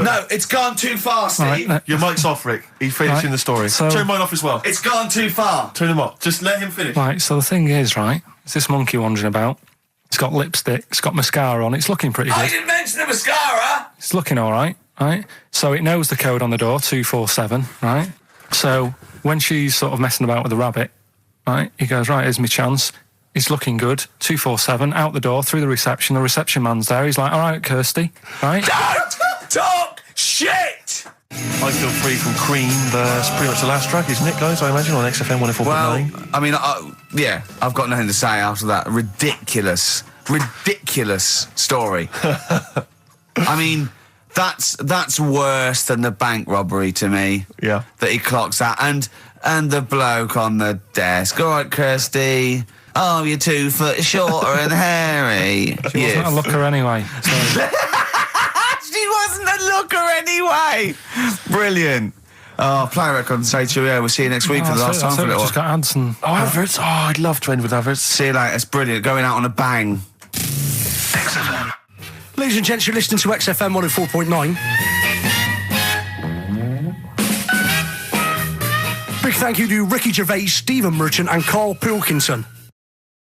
Speaker 1: No, it's gone too far, Steve.
Speaker 3: Right,
Speaker 2: Your mic's off, Rick. He's finishing the story.
Speaker 3: So-
Speaker 2: Turn mine off as well.
Speaker 1: It's gone too far.
Speaker 2: Turn him off. Just let him finish.
Speaker 3: Right, so the thing is, right, it's this monkey wandering about. It's got lipstick, it's got mascara on, it's looking pretty
Speaker 1: I
Speaker 3: good.
Speaker 1: didn't mention the mascara.
Speaker 3: It's looking all right, right? So it knows the code on the door, 247, right? So when she's sort of messing about with the rabbit, right, he goes, right, here's my chance. He's looking good, 247, out the door, through the reception man's there. He's like, all right, Kirsty, right?
Speaker 1: Don't talk shit.
Speaker 2: I Feel Free from Cream. That's pretty much the last track, isn't it, guys? I imagine on XFM 104.9.
Speaker 1: Well, I mean, I've got nothing to say after that ridiculous story. I mean, that's worse than the bank robbery to me.
Speaker 2: Yeah.
Speaker 1: That he clocks out, and the bloke on the desk. All right, Kirsty. Oh, you're 2 foot shorter and hairy.
Speaker 3: She wasn't a looker anyway. So.
Speaker 1: She wasn't a looker anyway. Brilliant. Oh, play a record and say cheerio. We'll see you next week for the last time for a little
Speaker 3: Just got ads and
Speaker 2: adverts. Oh, I'd love to end with adverts.
Speaker 1: See you later. It's brilliant. Going out on a bang.
Speaker 4: XFM. Ladies and gents, you're listening to XFM 104.9. Big thank you to Ricky Gervais, Stephen Merchant and Karl Pilkington.